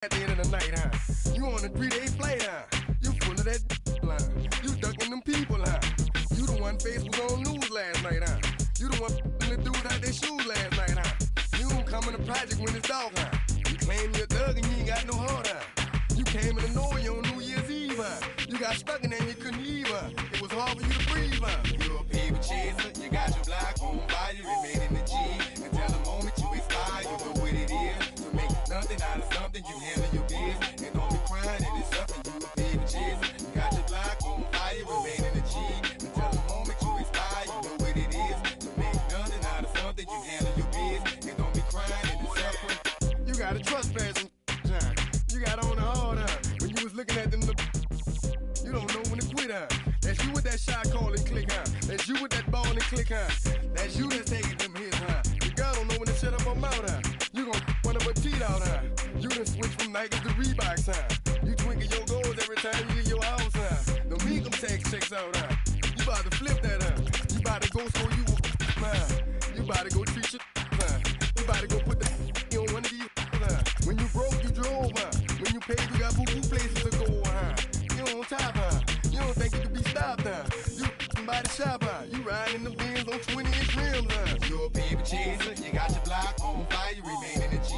At the end of the night, huh? You on a 3-day flight, huh? You full of that line. You ducking them people, huh? You the one face was on news last night, huh? You the one the dudes out their shoes last night, huh? You don't come in the project when it's dark, huh? You claim you're a thug and you ain't got no heart, huh? You came in the Norway on New Year's Eve, huh? You got stuck in there and you couldn't leave, huh? It was hard for you to breathe, huh? You a paper chaser, you got your block on fire, you remain in the G. Until the moment you expire, you know what it is. To make nothing out of something, you handle your biz. And don't be crying, it is something you a paper chaser. You got your block on fire, you remain in the G. Until the moment you expire, you know what it is. To make nothing out of something, you handle your biz. And don't be crying, it is suffering. You got a trespass time. You got on the hard, huh? When you was looking at them, you don't know when to quit, huh? That's you with that shot call and click, huh? That's you with that ball and click, huh? That's you that's taking them hits, huh? Your girl don't know when to shut up her mouth, huh? You gon' one of her teeth out, huh? You done switch from Nikes to Reeboks, huh? You twinkle your goals every time you leave your house, huh? The income tax checks out, huh? You about to flip that, huh? You about to go so you, huh? You about to go treat your, huh? You about to go put the on one of these, huh? When you broke, you drove, huh? When you paid, you got boo-boo places to go, huh? You on top, huh? You don't think you can be stopped, huh? You by the shop, huh? You riding in the Benz on 20-inch rims, huh? You a paper chaser, you got your block on fire, you remain in the G.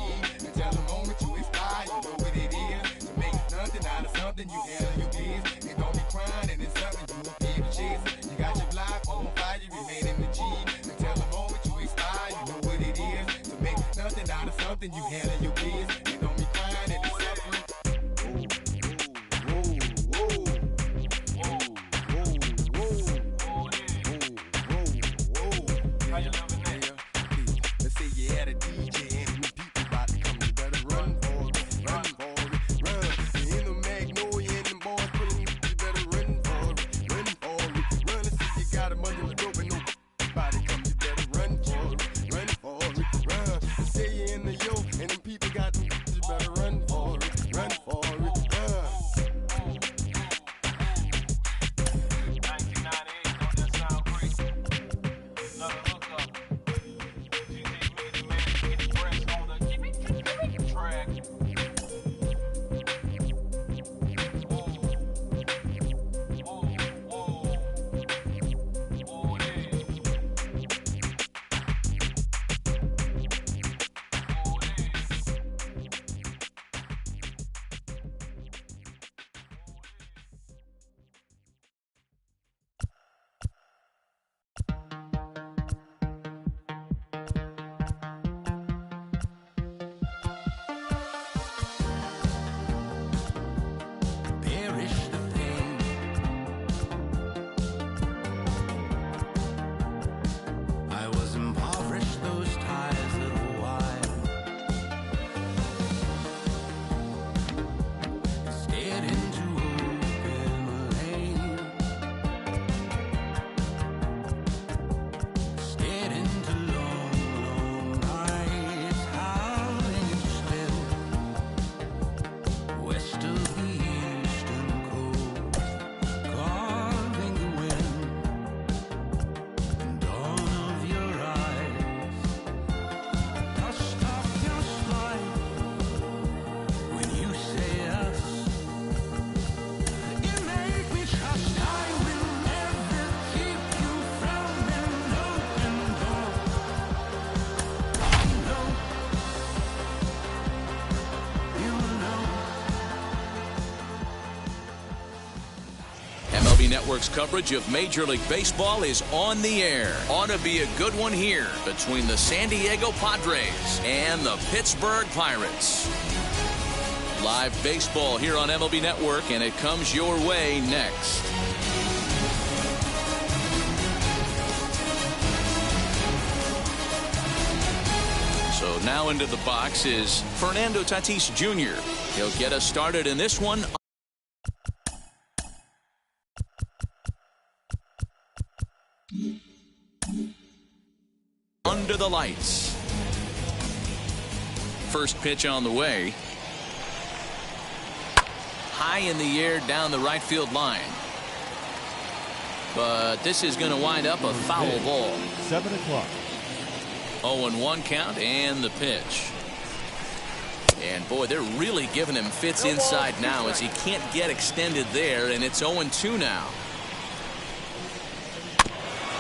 Until the moment you expire, you know what it is. To make nothing out of something, you handle your biz. And don't be crying, and it's something, you a paper chaser. You got your block on fire, you remain in the G. Until the moment you expire, you know what it is. To make nothing out of something, you handle your biz. And don't be crying, and it's suffering. Let's say you had a DJ and the people about to come. You better run for it, run for it, run. You in the Magnolia and them boys pulling you. You better run for it, run for it, run. Let's say you got a bundle of dope and nobody come. You better run for it, run for it, run. Let's say you in the yo and them people got them. You better run for it, run for it, run. 1998, don't that sound great? Another hookup. DJ Meezy, man, get the press on the track. Whoa, whoa, whoa, whoa, yeah. Perish the pain. I was impoverished, those ties little while. Stared into open lane. Stared into long, long nights. Howling still. West of the eastern coast, carving the wind, and dawn of your eyes, dust off your smile, when you say yes, you make me trust I will never keep you from an open door. I know, you know. MLB Network's coverage of Major League Baseball is on the air. Ought to be a good one here between the San Diego Padres and the Pittsburgh Pirates. Live baseball here on MLB Network, and it comes your way next. So now into the box is Fernando Tatis Jr. He'll get us started in this one. Under the lights. First pitch on the way. High in the air down the right field line. But this is going to wind up a foul ball. 7 o'clock. 0-1 count and the pitch. And boy, they're really giving him fits inside now as he can't get extended there, and it's 0-2 now.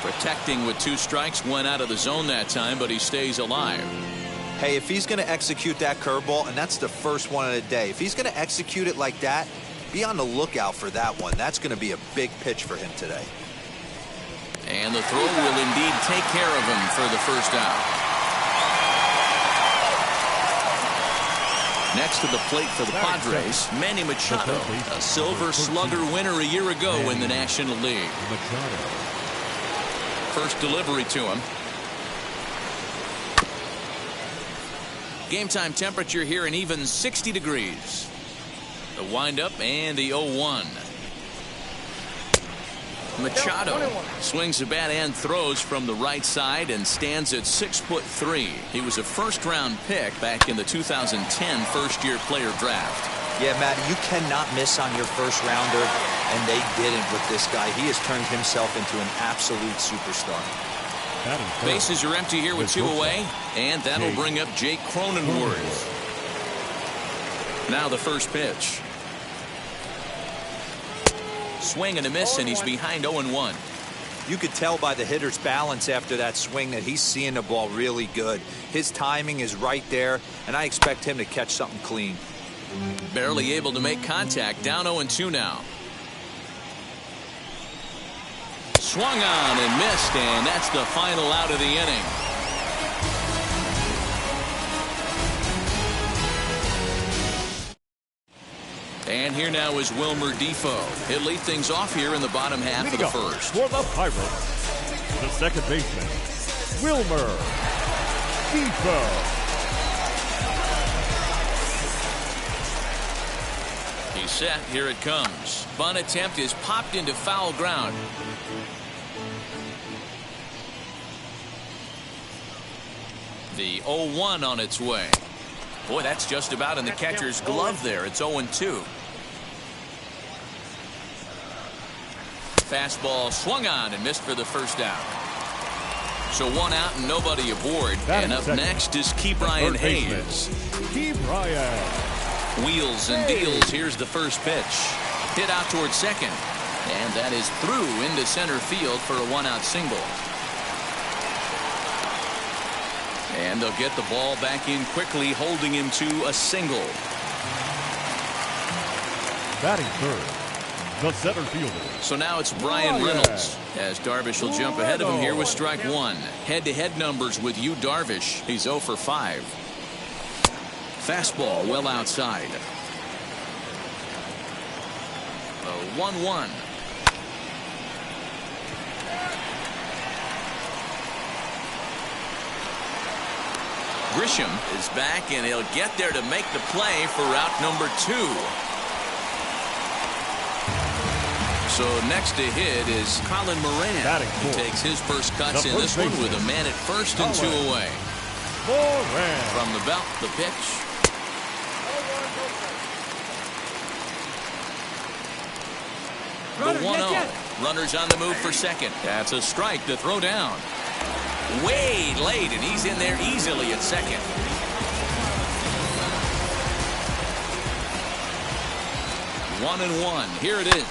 Protecting with 2 strikes, went out of the zone that time, but he stays alive. Hey, if he's going to execute that curveball, and that's the first one of the day, if he's going to execute it like that, be on the lookout for that one. That's going to be a big pitch for him today. And the throw will indeed take care of him for the first out. Next to the plate for the Padres, Manny Machado, a Silver Slugger winner a year ago in the National League. First delivery to him. Game time temperature here an even 60 degrees. The windup and the 0-1. Machado swings the bat and throws from the right side and stands at 6'3". He was a first-round pick back in the 2010 first-year player draft. Yeah, Matt, you cannot miss on your first rounder, and they didn't with this guy. He has turned himself into an absolute superstar. Bases are empty here with 2 away, and that'll bring up Jake Cronenworth. Now the first pitch. Swing and a miss, and he's behind 0-1. You could tell by the hitter's balance after that swing that he's seeing the ball really good. His timing is right there, and I expect him to catch something clean. Barely able to make contact, down 0-2 now. Swung on and missed, and that's the final out of the inning. And here now is Wilmer Difo. He'll lead things off here in the bottom half of the first. For the Pirates, the second baseman, Wilmer Difo. He's set. Here it comes. Bunt attempt is popped into foul ground. The 0-1 on its way. Boy, that's just about in the catcher's glove there. It's 0-2. Fastball swung on and missed for the first out. So 1 out and nobody aboard. And up next is Ke'Bryan Hayes. Ke'Bryan. Wheels and deals. Here's the first pitch. Hit out towards second. And that is through into center field for a 1-out single. And they'll get the ball back in quickly, holding him to a single. Batting third, the center fielder. So now it's Brian Reynolds, as Darvish will jump ahead of him here with strike 1. Head-to-head numbers with Yu Darvish. He's 0 for 5. Fastball well outside. A 1-1. Grisham is back, and he'll get there to make the play for out number 2. So next to hit is Colin Moran. He takes his first cuts in this one with a man at first and 2 away. From the belt, the pitch. The 1-0. Runners on the move for second. That's a strike to throw down. Way late, and he's in there easily at second. One and one. Here it is.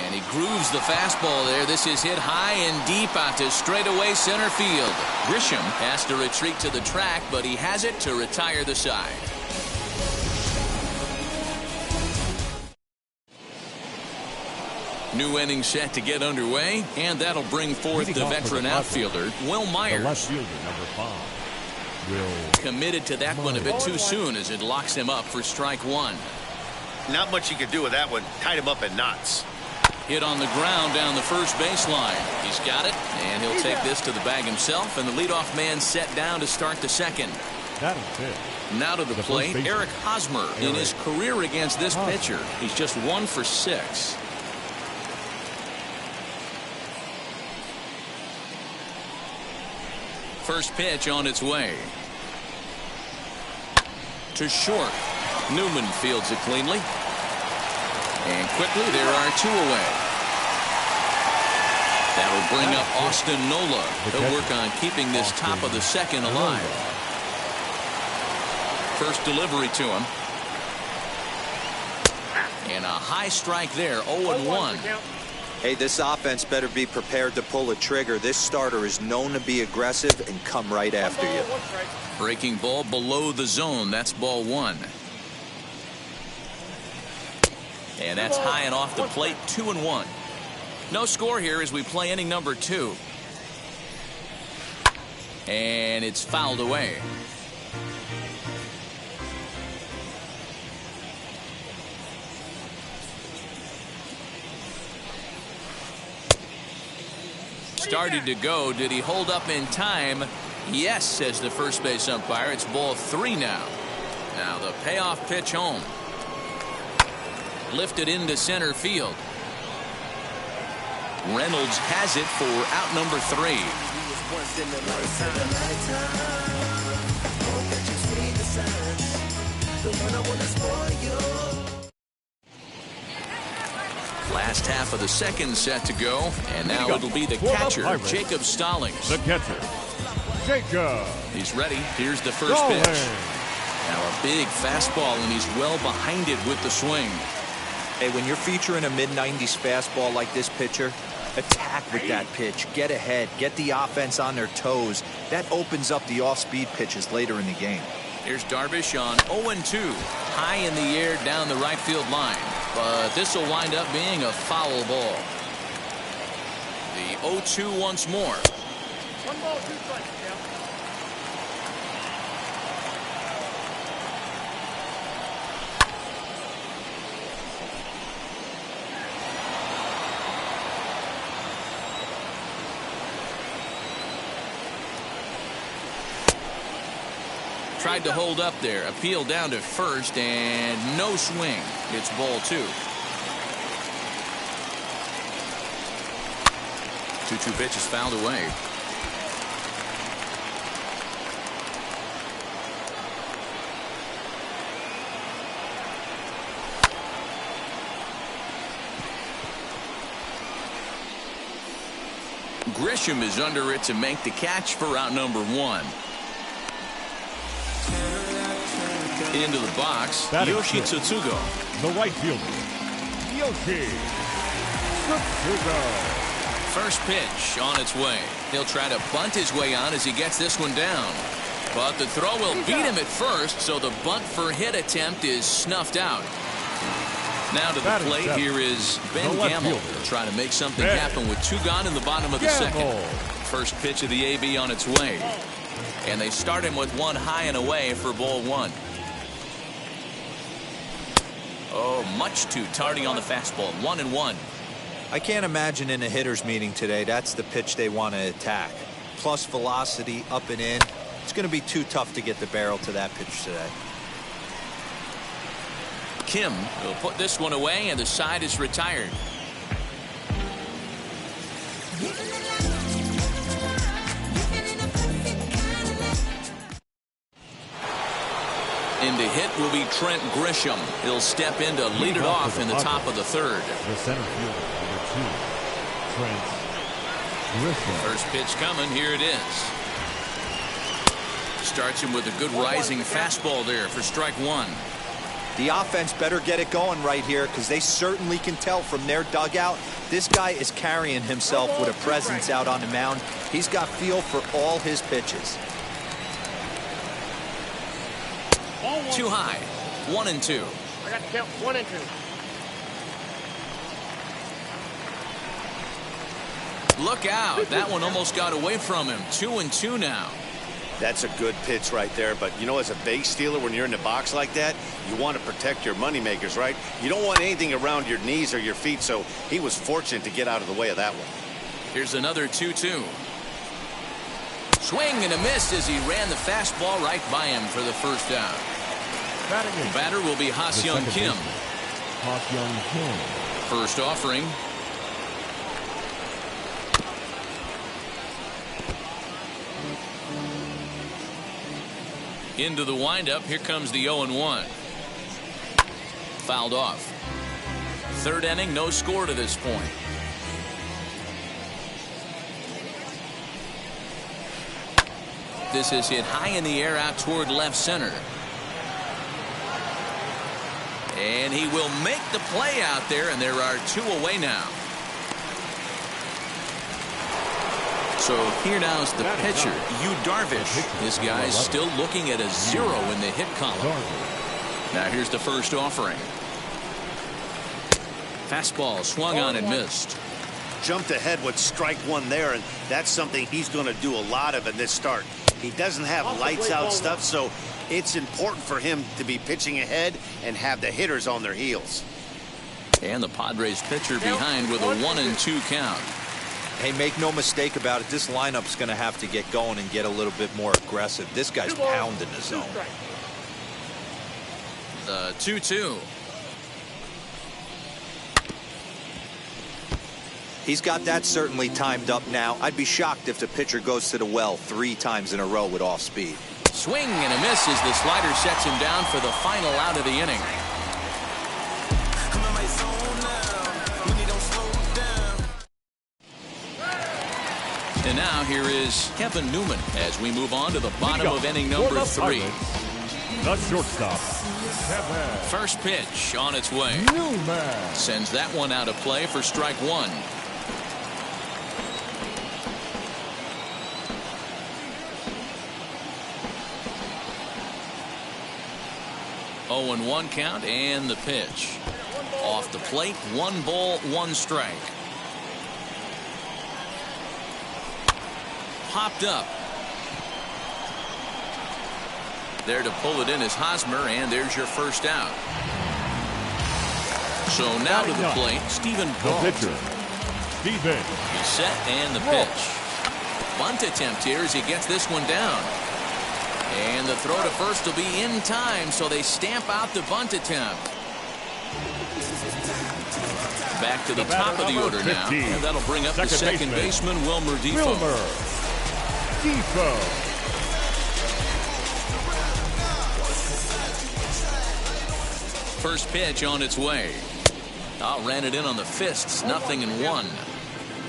And he grooves the fastball there. This is hit high and deep out to straightaway center field. Grisham has to retreat to the track, but he has it to retire the side. New inning set to get underway, and that'll bring forth the veteran outfielder, Will Myers. The left fielder, number 5. Will committed to that one a bit too soon as it locks him up for strike 1. Not much you can do with that one. Tied him up in knots. Hit on the ground down the first baseline. He's got it, and he'll take this to the bag himself, and the leadoff man set down to start the second. Now to the plate, Eric Hosmer. In his career against this pitcher, he's just 1 for 6. First pitch on its way. To short. Newman fields it cleanly. And quickly there are 2 away. That'll bring up Austin Nola. He'll work on keeping this top of the second alive. First delivery to him. And a high strike there, 0-1. Hey, this offense better be prepared to pull a trigger. This starter is known to be aggressive and come right after you. Breaking ball below the zone. That's ball 1. And that's high and off the plate, 2-1. No score here as we play inning number 2. And it's fouled away. Started to go. Did he hold up in time? Yes, says the first base umpire. It's ball 3 now. Now the payoff pitch home. Lifted into center field. Reynolds has it for out number 3. Last half of the second set to go, and now it'll be the catcher, Jacob Stallings. The catcher, Jacob. He's ready. Here's the first pitch. Now a big fastball, and he's well behind it with the swing. Hey, when you're featuring a mid-90s fastball like this pitcher, attack with that pitch. Get ahead. Get the offense on their toes. That opens up the off-speed pitches later in the game. Here's Darvish on 0-2. High in the air down the right field line. But this will wind up being a foul ball. The 0-2 once more. 1 ball, 2 strikes, Cal. Tried to hold up there. Appeal down to first and no swing. It's ball 2. 2-2 pitch is fouled away. Grisham is under it to make the catch for out number 1. Into the box, Yoshi Tsutsugo. The right fielder, Yoshi Tsutsugo. First pitch on its way. He'll try to bunt his way on as he gets this one down. But the throw will beat him at first, so the bunt for hit attempt is snuffed out. Now to the plate, here is Ben Gamel trying to make something happen with 2 gone in the bottom of the second. First pitch of the AB on its way. And they start him with 1 high and away for ball 1. Oh, much too tardy on the fastball. 1-1. I can't imagine in a hitter's meeting today that's the pitch they want to attack. Plus velocity, up and in. It's going to be too tough to get the barrel to that pitch today. Kim will put this one away, and the side is retired. In to hit will be Trent Grisham. He'll step in to lead it off in the top of the 3rd. The center fielder, number 2, Trent Grisham. First pitch coming. Here it is. Starts him with a good rising fastball there for strike 1. The offense better get it going right here because they certainly can tell from their dugout this guy is carrying himself with a presence out on the mound. He's got feel for all his pitches. Too high. 1-2. I got to count 1 and 2. Look out. That one almost got away from him. 2-2 now. That's a good pitch right there. But, you know, as a base stealer, when you're in the box like that, you want to protect your moneymakers, right? You don't want anything around your knees or your feet, so he was fortunate to get out of the way of that one. Here's another 2-2. Swing and a miss as he ran the fastball right by him for the first out. The batter will be Ha-Seong Kim. Ha-Seong Kim. First offering. Into the windup. Here comes the 0-1. Fouled off. 3rd inning, no score to this point. This is hit high in the air out toward left center. And he will make the play out there, and there are 2 away now. So here now is the pitcher, Yu Darvish. This guy's still looking at a 0 in the hit column. Now here's the first offering. Fastball swung on and missed. Jumped ahead with strike 1 there, and that's something he's going to do a lot of in this start. He doesn't have lights out stuff, so it's important for him to be pitching ahead and have the hitters on their heels. And the Padres pitcher behind with a 1-2 count. Hey, make no mistake about it. This lineup's going to have to get going and get a little bit more aggressive. This guy's pounding the zone. The 2-2. He's got that certainly timed up now. I'd be shocked if the pitcher goes to the well 3 times in a row with off speed. Swing and a miss as the slider sets him down for the final out of the inning. And now here is Kevin Newman as we move on to the bottom of inning number 3. The shortstop, Kevin. First pitch on its way. Newman. Sends that one out of play for strike 1. Oh, and 1 count, and the pitch. Off the plate, 1 ball, 1 strike. Popped up. There to pull it in is Hosmer, and there's your first out. So now to the plate, Stephen Brault. pitcher, Stephen. He's set, and the pitch. Bunt attempt here as he gets this one down. And the throw to first will be in time, so they stamp out the bunt attempt. Back to the top of the order now, and that'll bring up the second baseman, Wilmer Difo. First pitch on its way. Ran it in on the fists, 0-1.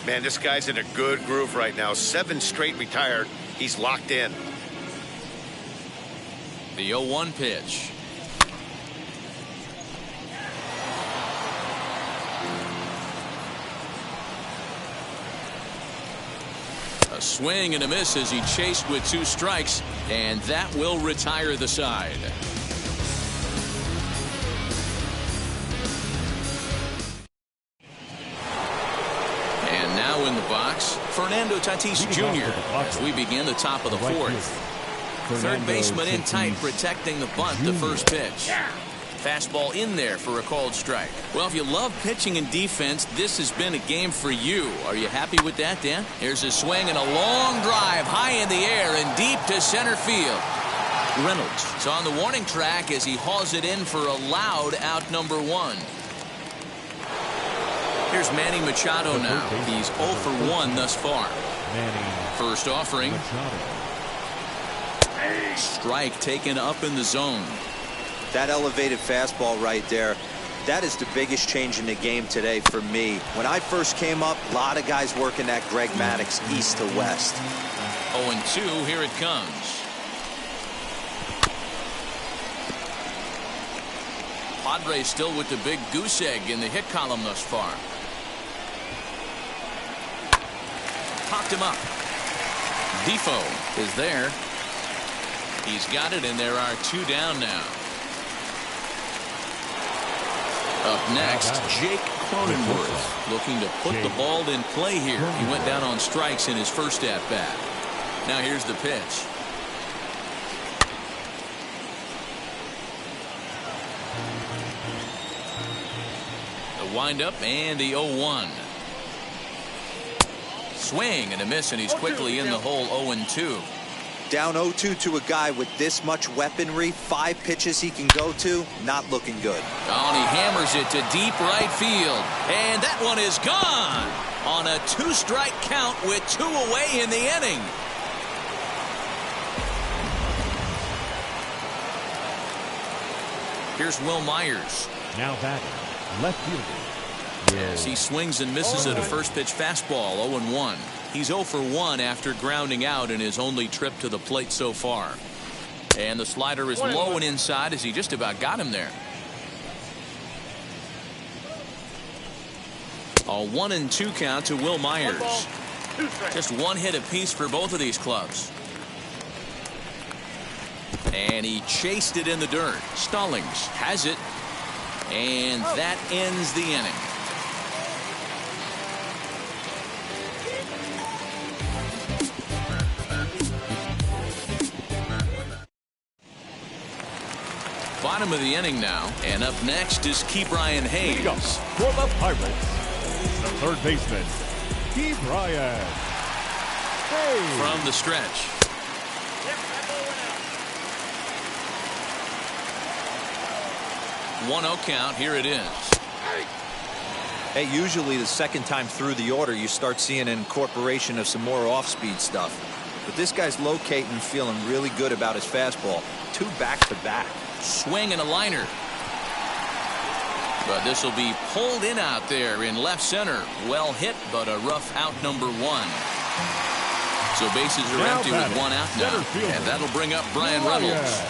Man, this guy's in a good groove right now. 7 straight retired. He's locked in. The 0-1 pitch. A swing and a miss as he chased with 2 strikes, and that will retire the side. And now in the box, Fernando Tatis Jr. as we begin the top of the 4th. Third baseman in tight, protecting the bunt, the first pitch. Fastball in there for a called strike. Well, if you love pitching and defense, this has been a game for you. Are you happy with that, Dan? Here's a swing and a long drive high in the air and deep to center field. Reynolds is on the warning track as he hauls it in for a loud out number 1. Here's Manny Machado now. He's 0 for 1 thus far. First offering. Strike taken up in the zone. That elevated fastball right there, that is the biggest change in the game today for me. When I first came up, a lot of guys working that Greg Maddux east to west. 0-2, here it comes. Padres still with the big goose egg in the hit column thus far. Popped him up. Difo is there. He's got it, and there are 2 down now. Up next, Jake Cronenworth looking to put the ball in play here. He went down on strikes in his first at-bat. Now here's the pitch. The windup and the 0-1. Swing and a miss, and he's quickly in the hole. 0-2. Down 0-2 to a guy with this much weaponry, 5 pitches he can go to, not looking good. Oh, and he hammers it to deep right field. And that one is gone on a 2-strike count with 2 away in the inning. Here's Will Myers. Now batting, left fielder. As he swings and misses at a first pitch fastball. 0-1. He's 0 for 1 after grounding out in his only trip to the plate so far. And the slider is low and inside as he just about got him there. A 1-2 count to Will Myers. Just one hit apiece for both of these clubs. And he chased it in the dirt. Stallings has it. And that ends the inning. Bottom of the inning now. And up next is Ke'Bryan Hayes. Leading up for the Pirates, the third baseman, Ke'Bryan Hayes. From the stretch. One 0 count. Here it is. Hey, usually the second time through the order, you start seeing an incorporation of some more off-speed stuff. But this guy's locating, feeling really good about his fastball. 2 back-to-back. Swing and a liner. But this will be pulled in out there in left center. Well hit, but a rough out number 1. So bases are Now empty batting, with 1 out now. center fielder, And that'll bring up Bryan Reynolds.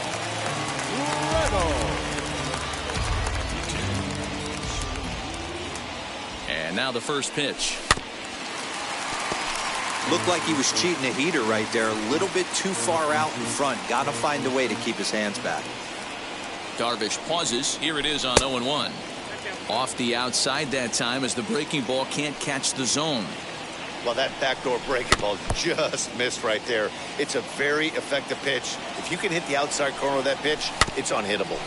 And now the first pitch. Looked like he was cheating a heater right there. A little bit too far out in front. Got to find a way to keep his hands back. Darvish pauses. Here it is on 0-1. Off the outside that time as the breaking ball can't catch the zone. Well, that backdoor breaking ball just missed right there. It's a very effective pitch. If you can hit the outside corner of that pitch, it's unhittable.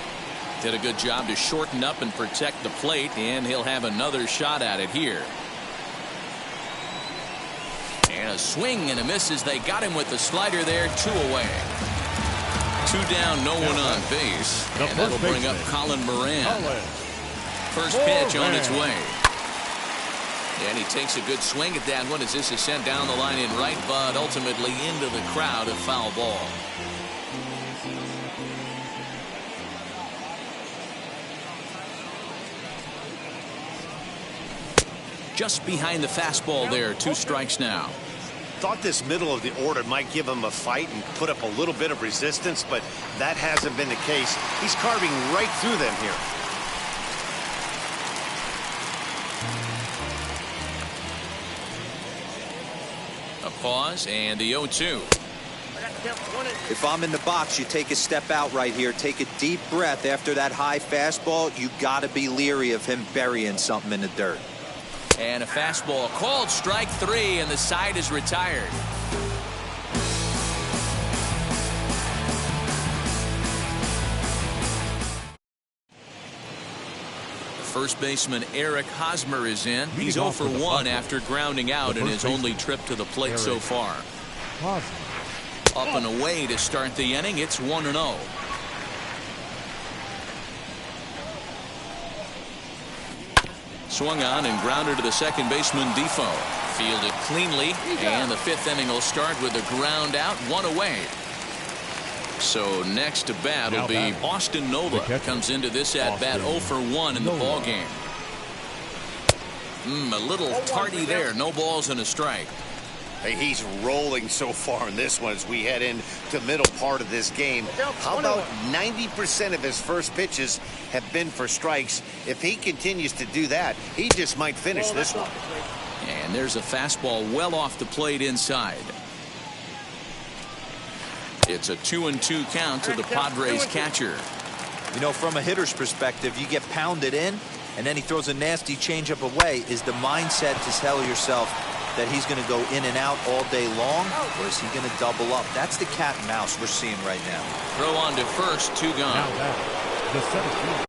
Did a good job to shorten up and protect the plate, and he'll have another shot at it here. And a swing and a miss as they got him with the slider there. 2 away. 2 down, no one on base. And that'll bring up Colin Moran. First pitch on its way. And he takes a good swing at that one as this is sent down the line in right, but ultimately into the crowd, a foul ball. Just behind the fastball there. 2 strikes now. Thought this middle of the order might give him a fight and put up a little bit of resistance, but that hasn't been the case. He's carving right through them here. A pause and the 0-2. If I'm in the box, you take a step out right here. Take a deep breath after that high fastball. You got to be leery of him burying something in the dirt. And a fastball called strike 3, and the side is retired. First baseman Eric Hosmer is in. He's 0 for 1 after grounding out in his only trip to the plate so far. Up and away to start the inning. It's 1-0. Swung on and grounded to the second baseman Defoe. Fielded cleanly, and the 5th inning will start with a ground out, 1 away. So next to bat will be Austin Nola. Comes into this at bat 0 for 1 in the ball game. A little tardy there. No balls and a strike. Hey, he's rolling so far in this one as we head into the middle part of this game. How about 90% of his first pitches have been for strikes? If he continues to do that, he just might finish this one. And there's a fastball well off the plate inside. It's a 2-2 count to the Padres catcher. You know, from a hitter's perspective, you get pounded in, and then he throws a nasty changeup away. Is the mindset to tell yourself that he's going to go in and out all day long, or is he going to double up? That's the cat and mouse we're seeing right now. Throw on to first, 2 gone. Now that, the center field.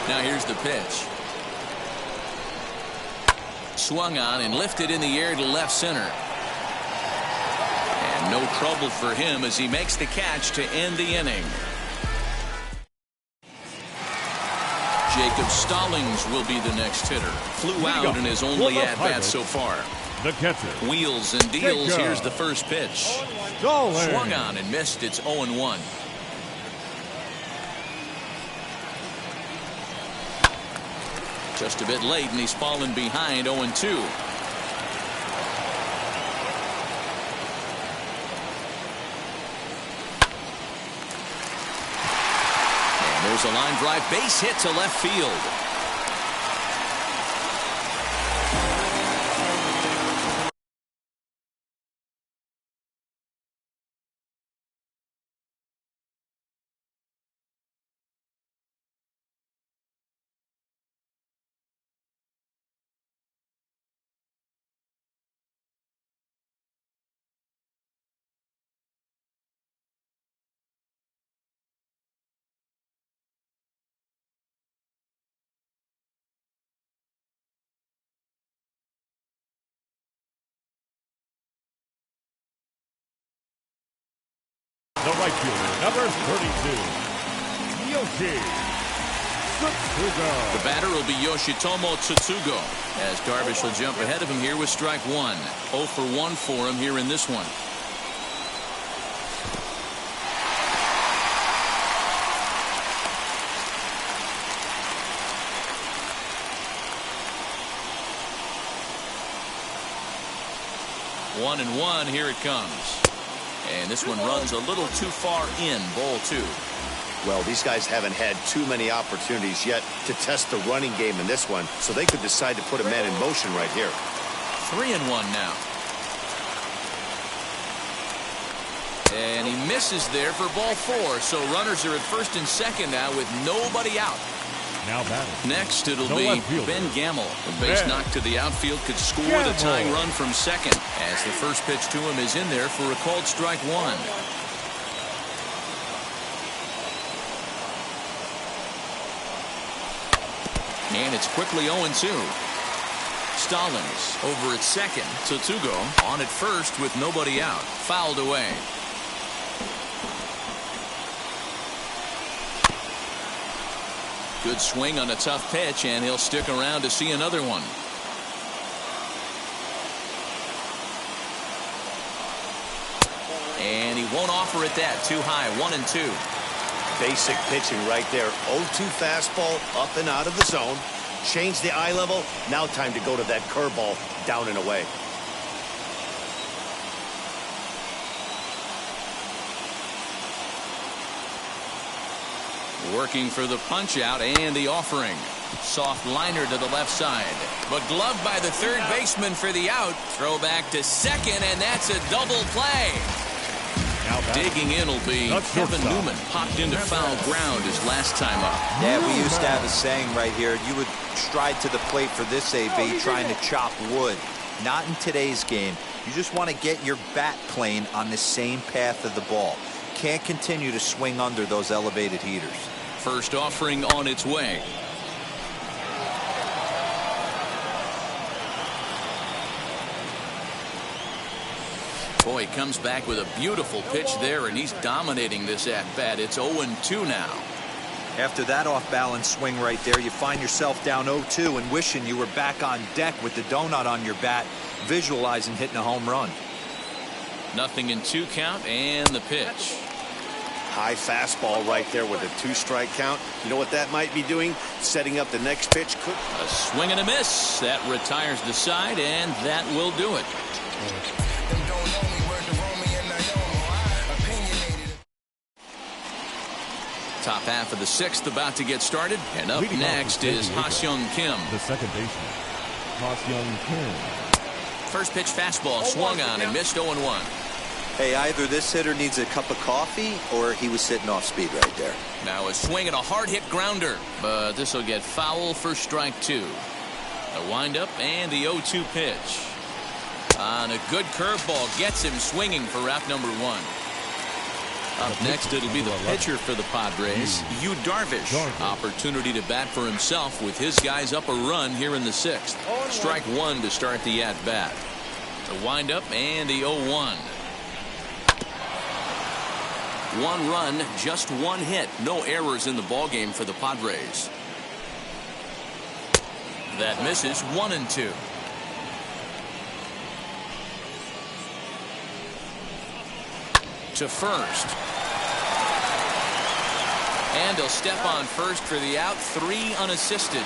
Now here's the pitch. Swung on and lifted in the air to left center. And no trouble for him as he makes the catch to end the inning. Jacob Stallings will be the next hitter. Flew out in his only at-bat so far. The catcher. Wheels and deals. Here's the first pitch. Swung on and missed. It's 0-1. Just a bit late, and he's fallen behind 0-2. And there's a line drive base hit to left field. The right fielder, number 32, Yoshi Tsutsugo. The batter will be Yoshitomo Tsutsugo, as Darvish will jump ahead of him here with strike one. 0 for 1 for him here in this one. One and one, here it comes. And this one runs a little too far in, ball 2. Well, these guys haven't had too many opportunities yet to test the running game in this one, so they could decide to put a man in motion right here. 3-1 now. And he misses there for ball 4. So runners are at first and second now with nobody out. Now batting. Next, it'll be Ben Gamel. A base knock to the outfield could score the tying run from second, as the first pitch to him is in there for a called strike one. And it's quickly 0-2. Stallings over at second. Tsutsugo on at first with nobody out. Fouled away. Good swing on a tough pitch, and he'll stick around to see another one. And he won't offer it that. Too high. 1-2. Basic pitching right there. 0-2 fastball up and out of the zone. Change the eye level. Now time to go to that curveball down and away. Working for the punch out and the offering. Soft liner to the left side, but gloved by the third baseman for the out. Throw back to second, and that's a double play. Digging in will be Kevin Newman. Popped into foul ground his last time up. Yeah, we used to have a saying right here. You would stride to the plate for this AB, trying to chop wood. Not in today's game. You just want to get your bat plane on the same path of the ball. Can't continue to swing under those elevated heaters. First offering on its way. Boy, he comes back with a beautiful pitch there, and he's dominating this at-bat. It's 0-2 now. After that off-balance swing right there, you find yourself down 0-2 and wishing you were back on deck with the donut on your bat, visualizing hitting a home run. 0-2 count, and the pitch. High fastball right there with a 2-strike count. You know what that might be doing? Setting up the next pitch. A swing and a miss. That retires the side, and that will do it. Top half of the 6th about to get started, and up next is Ha-Seong Kim. The second baseman, Ha-Seong Kim. First pitch fastball swung on and missed 0-1. Hey, either this hitter needs a cup of coffee or he was sitting off speed right there. Now a swing and a hard hit grounder, but this will get foul for strike 2. A windup and the 0-2 pitch. On a good curveball gets him swinging for route number 1. Up next, it'll be the pitcher for the Padres, Yu Darvish. Opportunity to bat for himself with his guys up a run here in the 6th. Strike 1 to start the at-bat. The windup and the 0-1. 1 run, just 1 hit. No errors in the ballgame for the Padres. That misses. 1-2. To first. And he'll step on first for the out. 3 unassisted.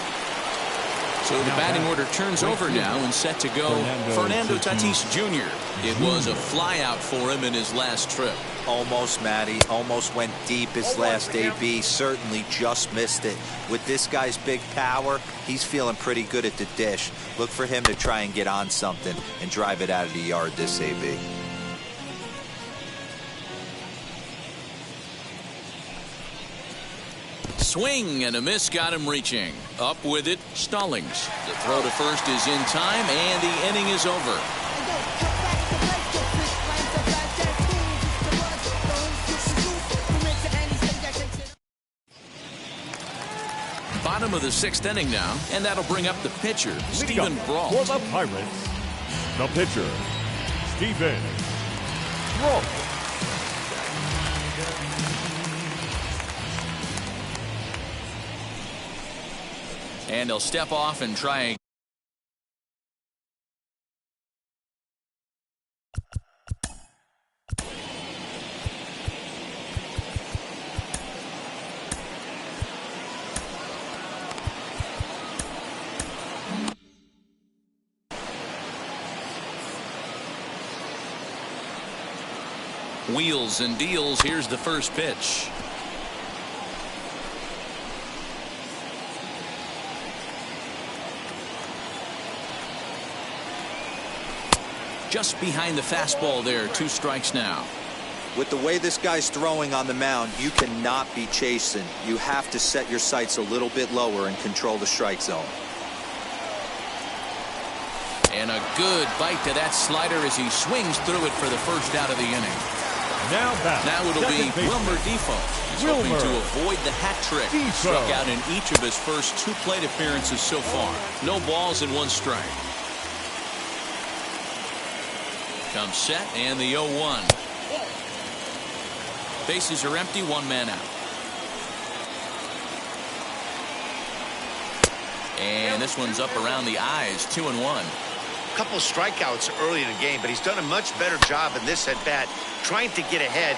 So the batting order turns over now and set to go Fernando Tatis Jr. It was a flyout for him in his last trip. Almost, Matty. Almost went deep his last AB. Certainly just missed it. With this guy's big power, he's feeling pretty good at the dish. Look for him to try and get on something and drive it out of the yard this AB. Swing and a miss got him reaching. Up with it, Stallings. The throw to first is in time, and the inning is over. Bottom of the 6th inning now, and that'll bring up the pitcher, Stephen Brault. For the Pirates, the pitcher, Stephen Brault. And he'll step off and try. Wheels and deals. Here's the first pitch. Just behind the fastball there. 2 strikes now. With the way this guy's throwing on the mound, you cannot be chasing. You have to set your sights a little bit lower and control the strike zone. And a good bite to that slider as he swings through it for the first out of the inning. Now it'll be Wilmer Defoe. He's hoping to avoid the hat trick. Struck out in each of his first 2 plate appearances so far. No balls and 1 strike. Comes set and the 0-1. Bases are empty, 1 man out. And this one's up around the eyes, 2-1. Couple strikeouts early in the game, but he's done a much better job in this at bat, trying to get ahead.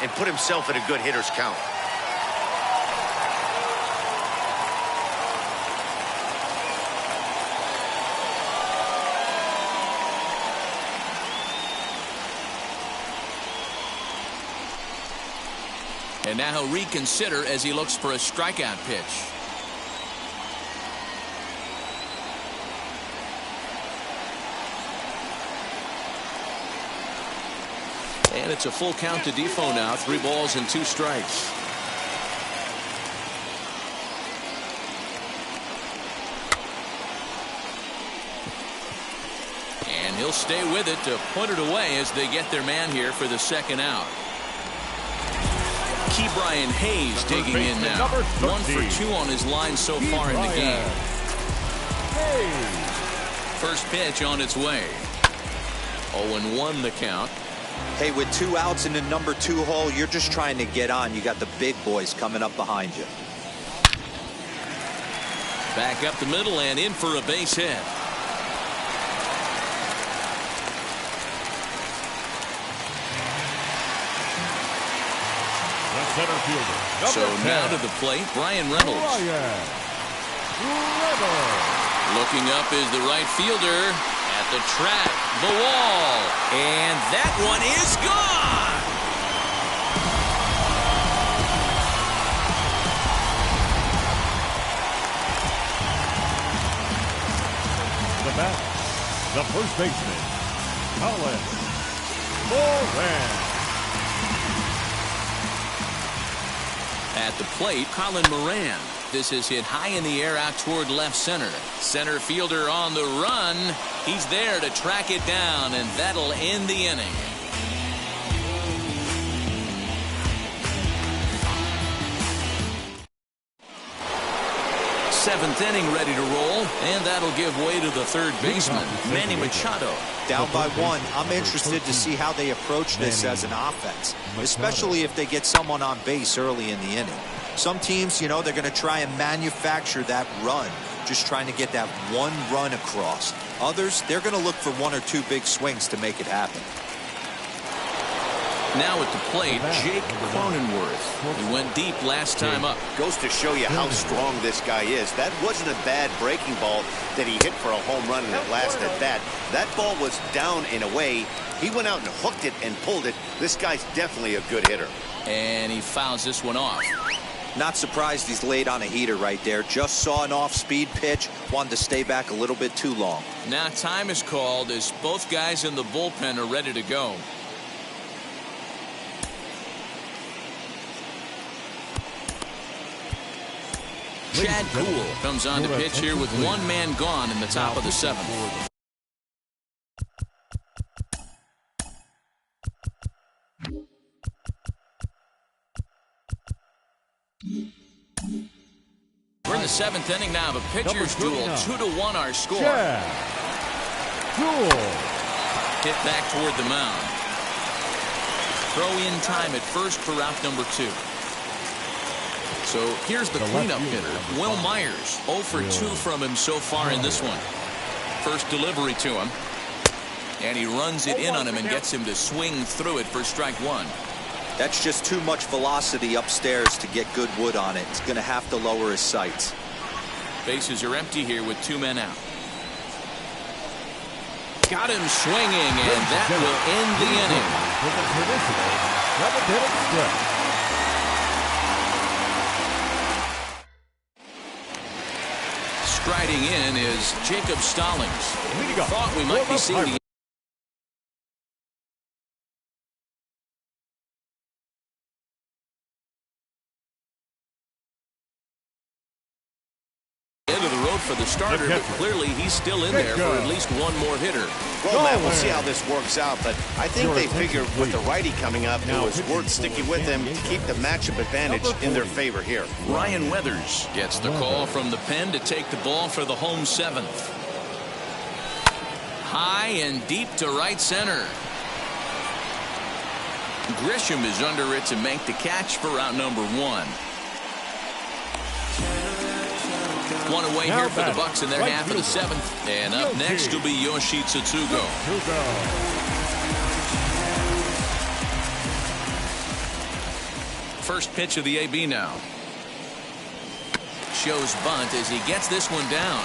and put himself in a good hitter's count. And now he'll reconsider as he looks for a strikeout pitch. And it's a full count to Defoe now. 3 balls and 2 strikes. And he'll stay with it to put it away as they get their man here for the second out. Ke'Bryan Hayes digging in now. 1 for 2 on his line so far in the game. First pitch on its way. 0-1 the count. Hey, with 2 outs in the number 2 hole, you're just trying to get on. You got the big boys coming up behind you. Back up the middle and in for a base hit. Center fielder. So now to the plate, Bryan Reynolds. Looking up is the right fielder at the track, the wall, and that one is gone. The bat, the first baseman, Colin Moran. At the plate, Colin Moran. This is hit high in the air out toward left center. Center fielder on the run. He's there to track it down, and that'll end the inning. Seventh inning ready to roll, and that'll give way to the third baseman, Manny Machado. Down by 1. I'm interested to see how they approach this as an offense, especially if they get someone on base early in the inning. Some teams, you know, they're going to try and manufacture that run, just trying to get that one run across. Others, they're going to look for 1 or 2 big swings to make it happen. Now at the plate, Jake Cronenworth. He went deep last time up. Goes to show you how strong this guy is. That wasn't a bad breaking ball that he hit for a home run in the last at bat. That ball was down and away. He went out and hooked it and pulled it. This guy's definitely a good hitter. And he fouls this one off. Not surprised he's laid on a heater right there. Just saw an off-speed pitch. Wanted to stay back a little bit too long. Now time is called as both guys in the bullpen are ready to go. Chad Kuhl comes on to pitch here with 1 man gone in the top of the 7th. We're in the 7th inning now of a pitcher's duel. 2-1 our score. Hit back toward the mound. Throw in time at first for out number 2. So here's the cleanup hitter, Will Myers. 0 for 2 from him so far in this one. First delivery to him. And he runs it in on him and gets him to swing through it for strike 1. That's just too much velocity upstairs to get good wood on it. He's going to have to lower his sights. Bases are empty here with 2 men out. Got him swinging, and that will end the inning. Striding in is Jacob Stallings. Thought we might be seeing the end of the road for the starter, but clearly he's still in there for at least 1 more hitter. Well, Matt, we'll see how this works out, but I think they figure with the righty coming up, it was worth sticking with him to keep the matchup advantage in their favor here. Ryan Weathers gets the call from the pen to take the ball for the home 7th. High and deep to right center. Grisham is under it to make the catch for out number 1. 1 away here for the Bucks in their half of the 7th. And up next will be Yoshi Tsutsugo. first pitch of the AB now. Shows bunt as he gets this one down.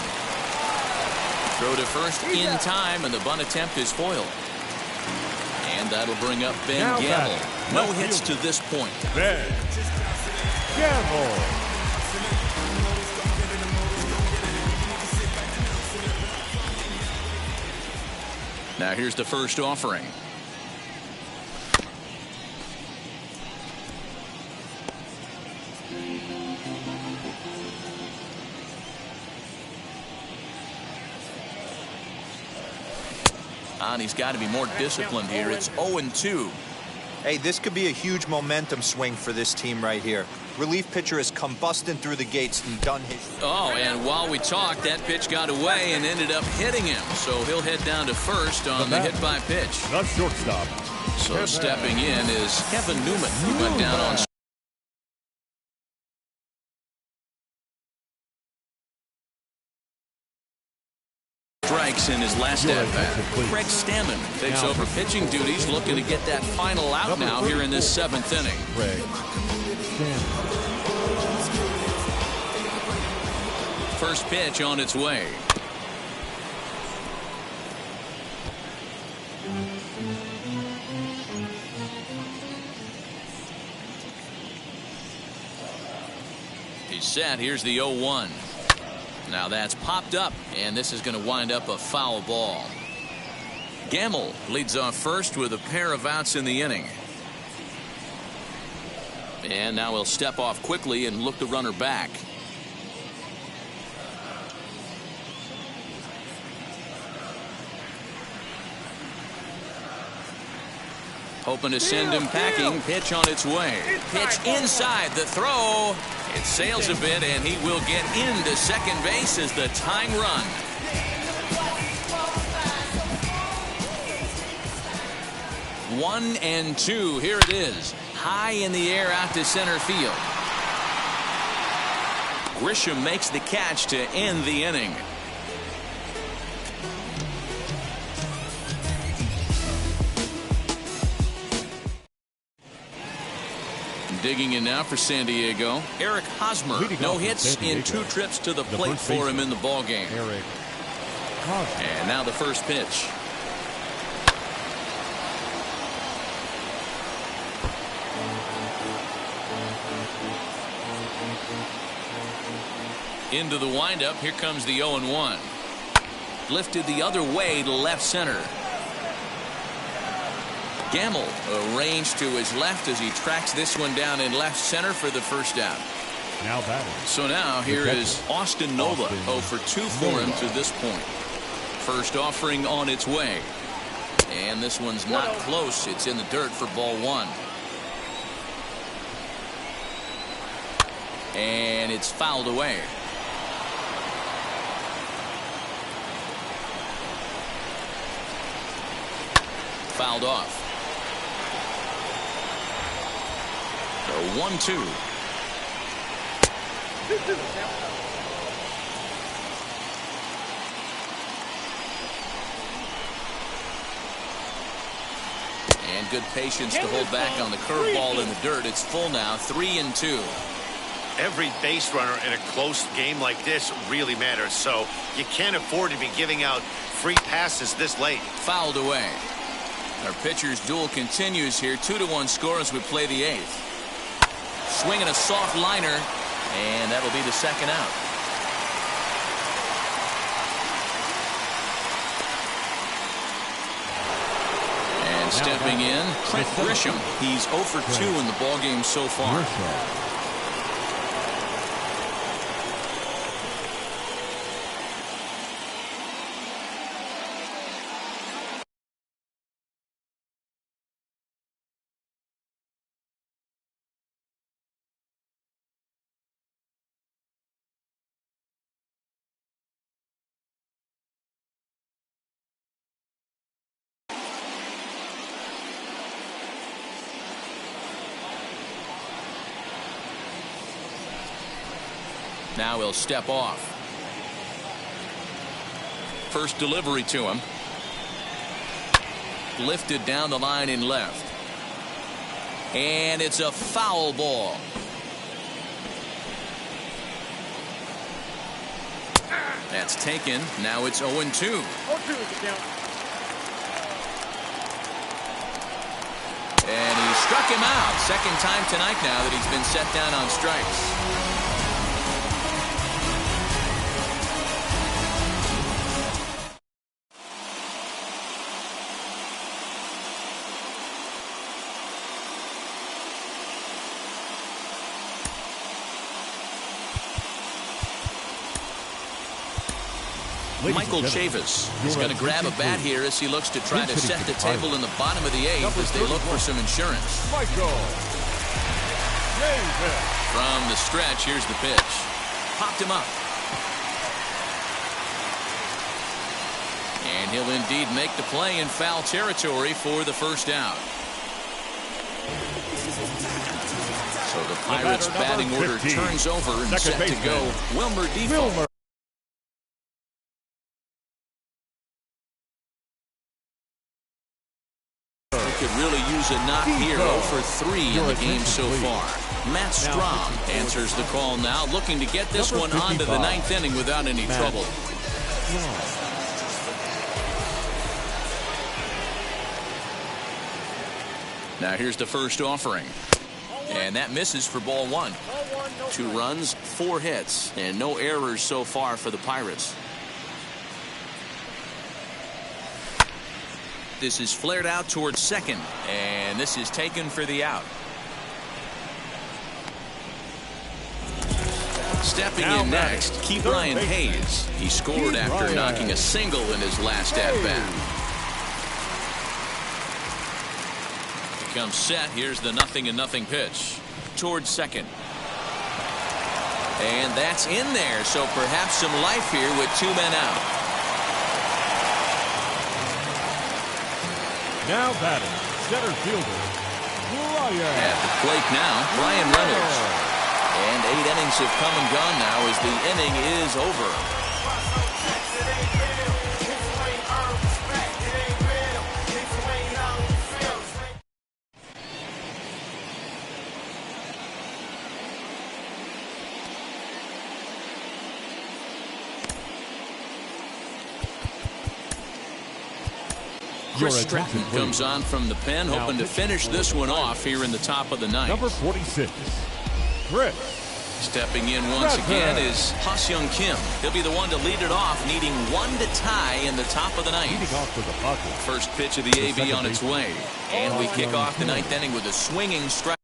Throw to first in time, and the bunt attempt is foiled. And that'll bring up Ben Now Gamble. batting, No left hits fielder. to this point. Ben Gamble. Now here's the first offering. And he's got to be more disciplined here. It's 0-2. Hey, this could be a huge momentum swing for this team right here. Relief pitcher has come busting through the gates and done his... Oh, and while we talked, that pitch got away and ended up hitting him. So he'll head down to first on the hit by pitch. The shortstop. So stepping in is Kevin Newman. He went down on strikes in his last at bat. Craig Stammen takes over pitching duties, looking to get that final out now here in this 7th inning. Craig Stammen. First pitch on its way. He's set. Here's the 0-1. Now that's popped up, and this is going to wind up a foul ball. Gamble leads off first with a pair of outs in the inning. And now he'll step off quickly and look the runner back. Hoping to send him packing. Pitch on its way. Pitch inside. The throw. It sails a bit, and he will get into second base as the tying run. One and two. Here it is. High in the air out to center field. Grisham makes the catch to end the inning. Digging in now for San Diego, Eric Hosmer. No hits in 2 trips to the plate for him in the ball game. Eric Hosmer. And now the first pitch. Into the windup. Here comes the 0-1. Lifted the other way to left center. Gamble arranged to his left as he tracks this one down in left center for the first out. Now batting. So now here is Austin Nola. 0 for 2 for him to this point. First offering on its way. And this one's not close. It's in the dirt for ball 1. And it's fouled away. Fouled off. So 1-2. And good patience to hold back on the curveball in the dirt. It's full now. 3-2. Every base runner in a close game like this really matters, so you can't afford to be giving out free passes this late. Fouled away. Our pitcher's duel continues here. 2-1 score as we play the 8th. Swinging a soft liner, and that'll be the second out. And stepping in, Trent Grisham. He's 0 for 2 in the ballgame so far. Now he'll step off. First delivery to him. Lifted down the line in left. And it's a foul ball. That's taken. Now it's 0-2. 0-2 is the count. And he struck him out. Second time tonight now that he's been set down on strikes. Michael Chavis is going to grab a bat here as he looks to try to set the table in the bottom of the eighth as they look for some insurance. Michael Chavis. From the stretch, here's the pitch. Popped him up. And he'll indeed make the play in foul territory for the first out. So the Pirates' batting order turns over and set to go. Wilmer Difo. Could really use a knock here. 0 for 3 in the game so far. Matt Strom answers the call now, looking to get this one onto the ninth inning without any trouble. Now here's the first offering. And that misses for ball 1. 2 runs, 4 hits, and no errors so far for the Pirates. This is flared out towards second, and this is taken for the out. Stepping in next, Ke'Bryan Hayes. He scored after knocking a single in his last at-bat. Comes set. Here's the 0-0 pitch towards second. And that's in there, so perhaps some life here with 2 men out. Now batting, center fielder, Brian. At the plate now, Bryan Reynolds. And 8 innings have come and gone now as the inning is over. Chris Stratton comes on from the pen, hoping to finish this one off here in the top of the ninth. Number 46, Chris. Stepping in once again is Ha-Seong Kim. He'll be the one to lead it off, needing 1 to tie in the top of the ninth. First pitch of the AB on its way. And we kick off the ninth inning with a swinging strike.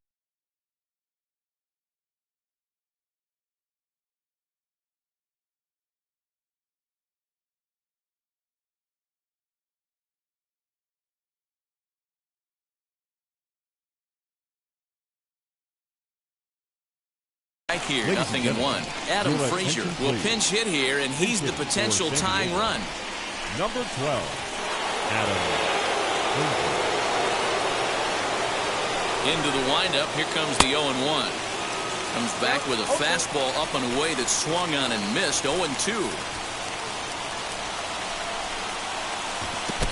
Here, 0-1. Adam Frazier will pinch hit here, and he's the potential tying run. Number 12, Adam Frazier. Into the windup. Here comes the 0-1. Comes back with a fastball up and away that swung on and missed. 0-2.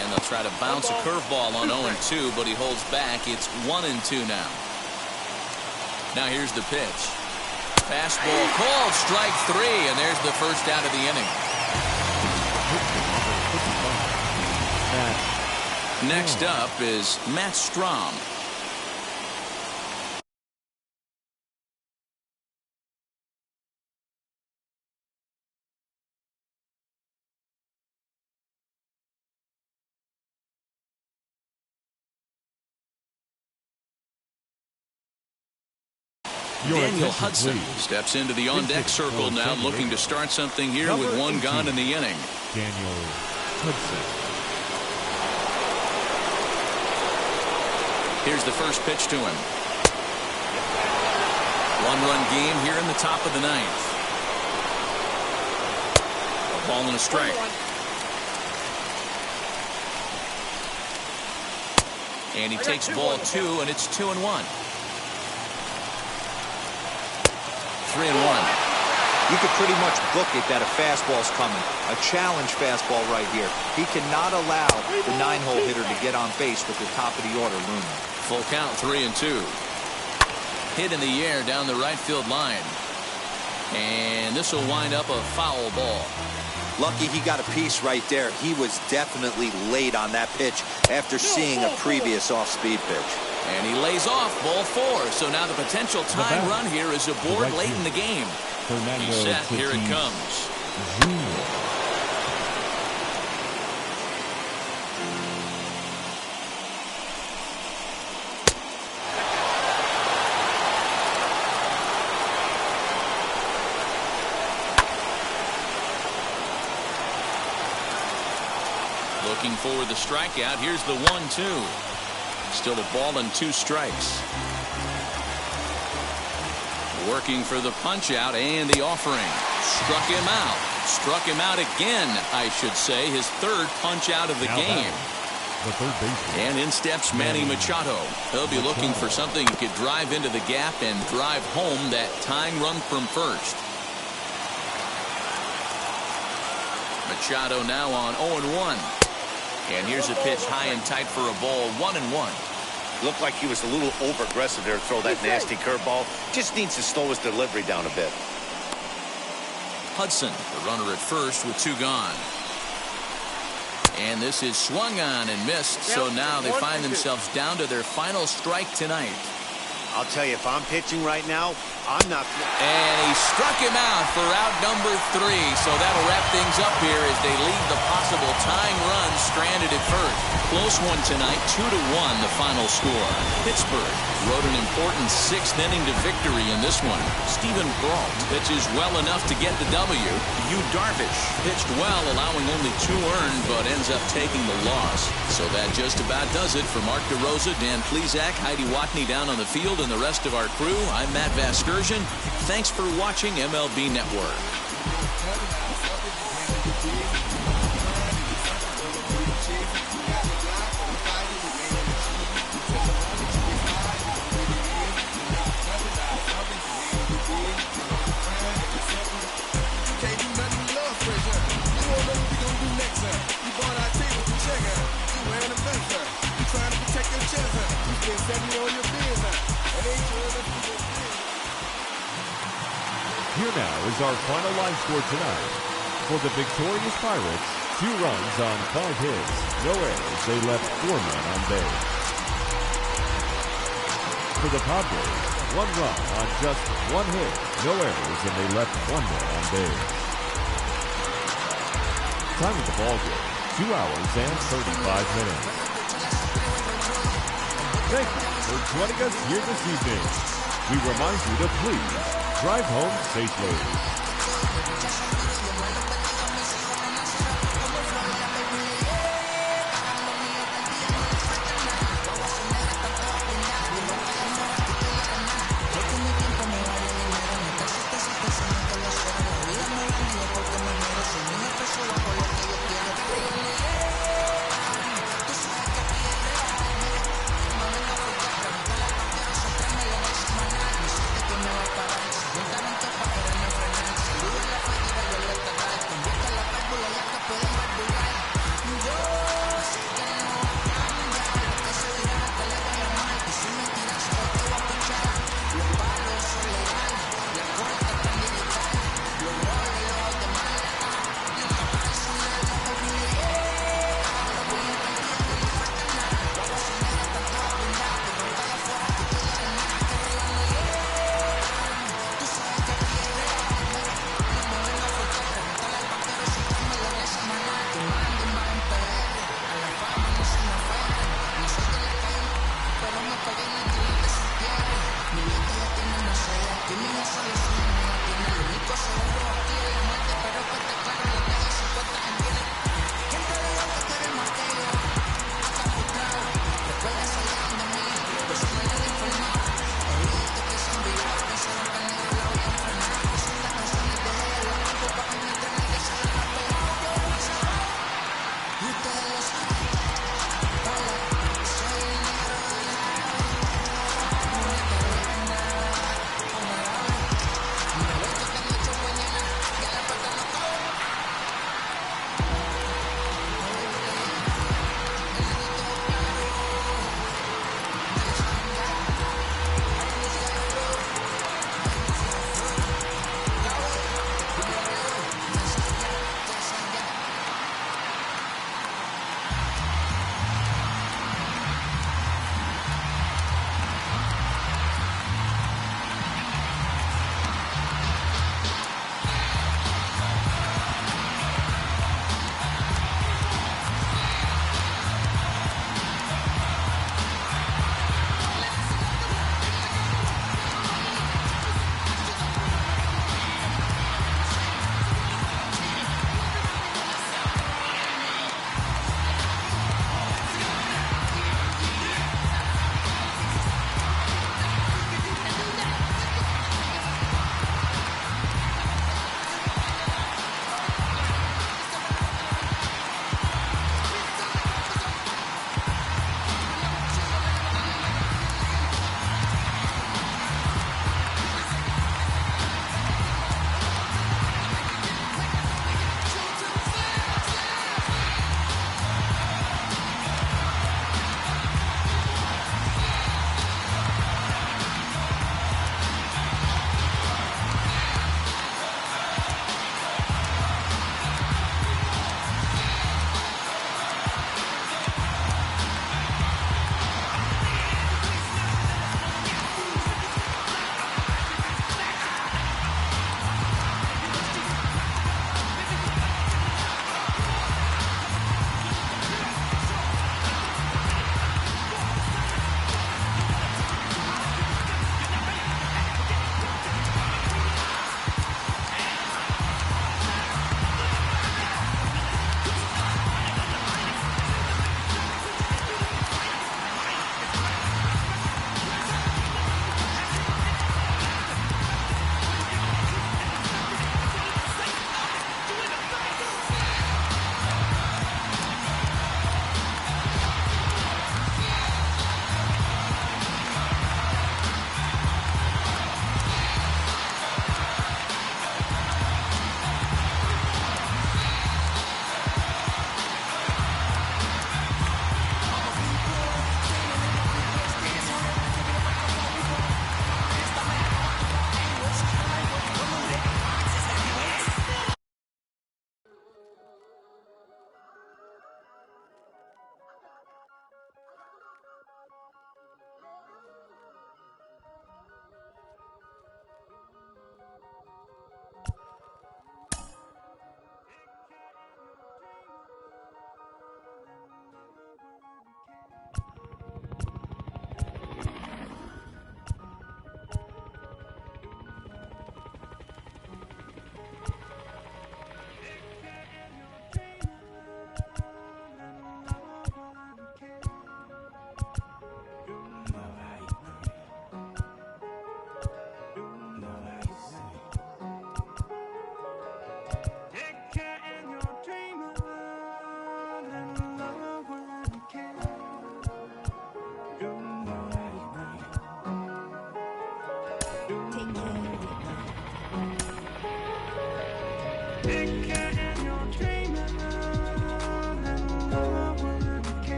And they'll try to bounce a curveball on 0-2, but he holds back. It's 1-2 now. Now here's the pitch. Fastball called, strike 3, and there's the first out of the inning. Next up is Matt Strom. Daniel Hudson steps into the on-deck circle now, looking to start something here with 1 gone in the inning. Daniel Hudson. Here's the first pitch to him. 1-run game here in the top of the ninth. A ball and a strike. And he takes ball 2, and it's 2-1. 3-1. You could pretty much book it that a fastball's coming. A challenge fastball right here. He cannot allow the 9-hole hitter to get on base with the top of the order looming. Full count, 3-2. Hit in the air down the right field line. And this will wind up a foul ball. Lucky he got a piece right there. He was definitely late on that pitch after seeing a previous off-speed pitch. And he lays off, ball 4. So now the potential tying run here is aboard late in the game. He's set, here it comes. Looking for the strikeout. Here's the 1-2. Still a ball and 2 strikes. Working for the punch out and the offering. Struck him out. Struck him out again, I should say. His 3rd punch out of the game. The third baseman. And in steps Manny Machado. He'll be looking for something he could drive into the gap and drive home that tying run from first. Machado now on 0-1. And here's a pitch high and tight for a ball, 1-1. Looked like he was a little over-aggressive there to throw that nasty curveball. Just needs to slow his delivery down a bit. Hudson, the runner at first with 2 gone. And this is swung on and missed. So now they find themselves down to their final strike tonight. I'll tell you, if I'm pitching right now, I'm not. And he struck him out for out number 3. So that'll wrap things up here as they leave the possible tying run stranded at first. Close one tonight, 2-1 the final score. Pittsburgh rode an important 6th inning to victory in this one. Stephen Brault pitches well enough to get the W. Yu Darvish pitched well, allowing only 2 earned, but ends up taking the loss. So that just about does it for Mark DeRosa, Dan Plesac, Heidi Watney down on the field, and the rest of our crew. I'm Matt Vasgersian. Thanks for watching MLB Network. Here now is our final line score tonight. For the victorious Pirates, 2 runs on 5 hits, no errors. They left 4 men on base. For the Padres, 1 run on just 1 hit, no errors, and they left 1 man on base. Time of the ball game, 2 hours and 35 minutes. Thank you for joining us here this evening. We remind you to please drive home safely.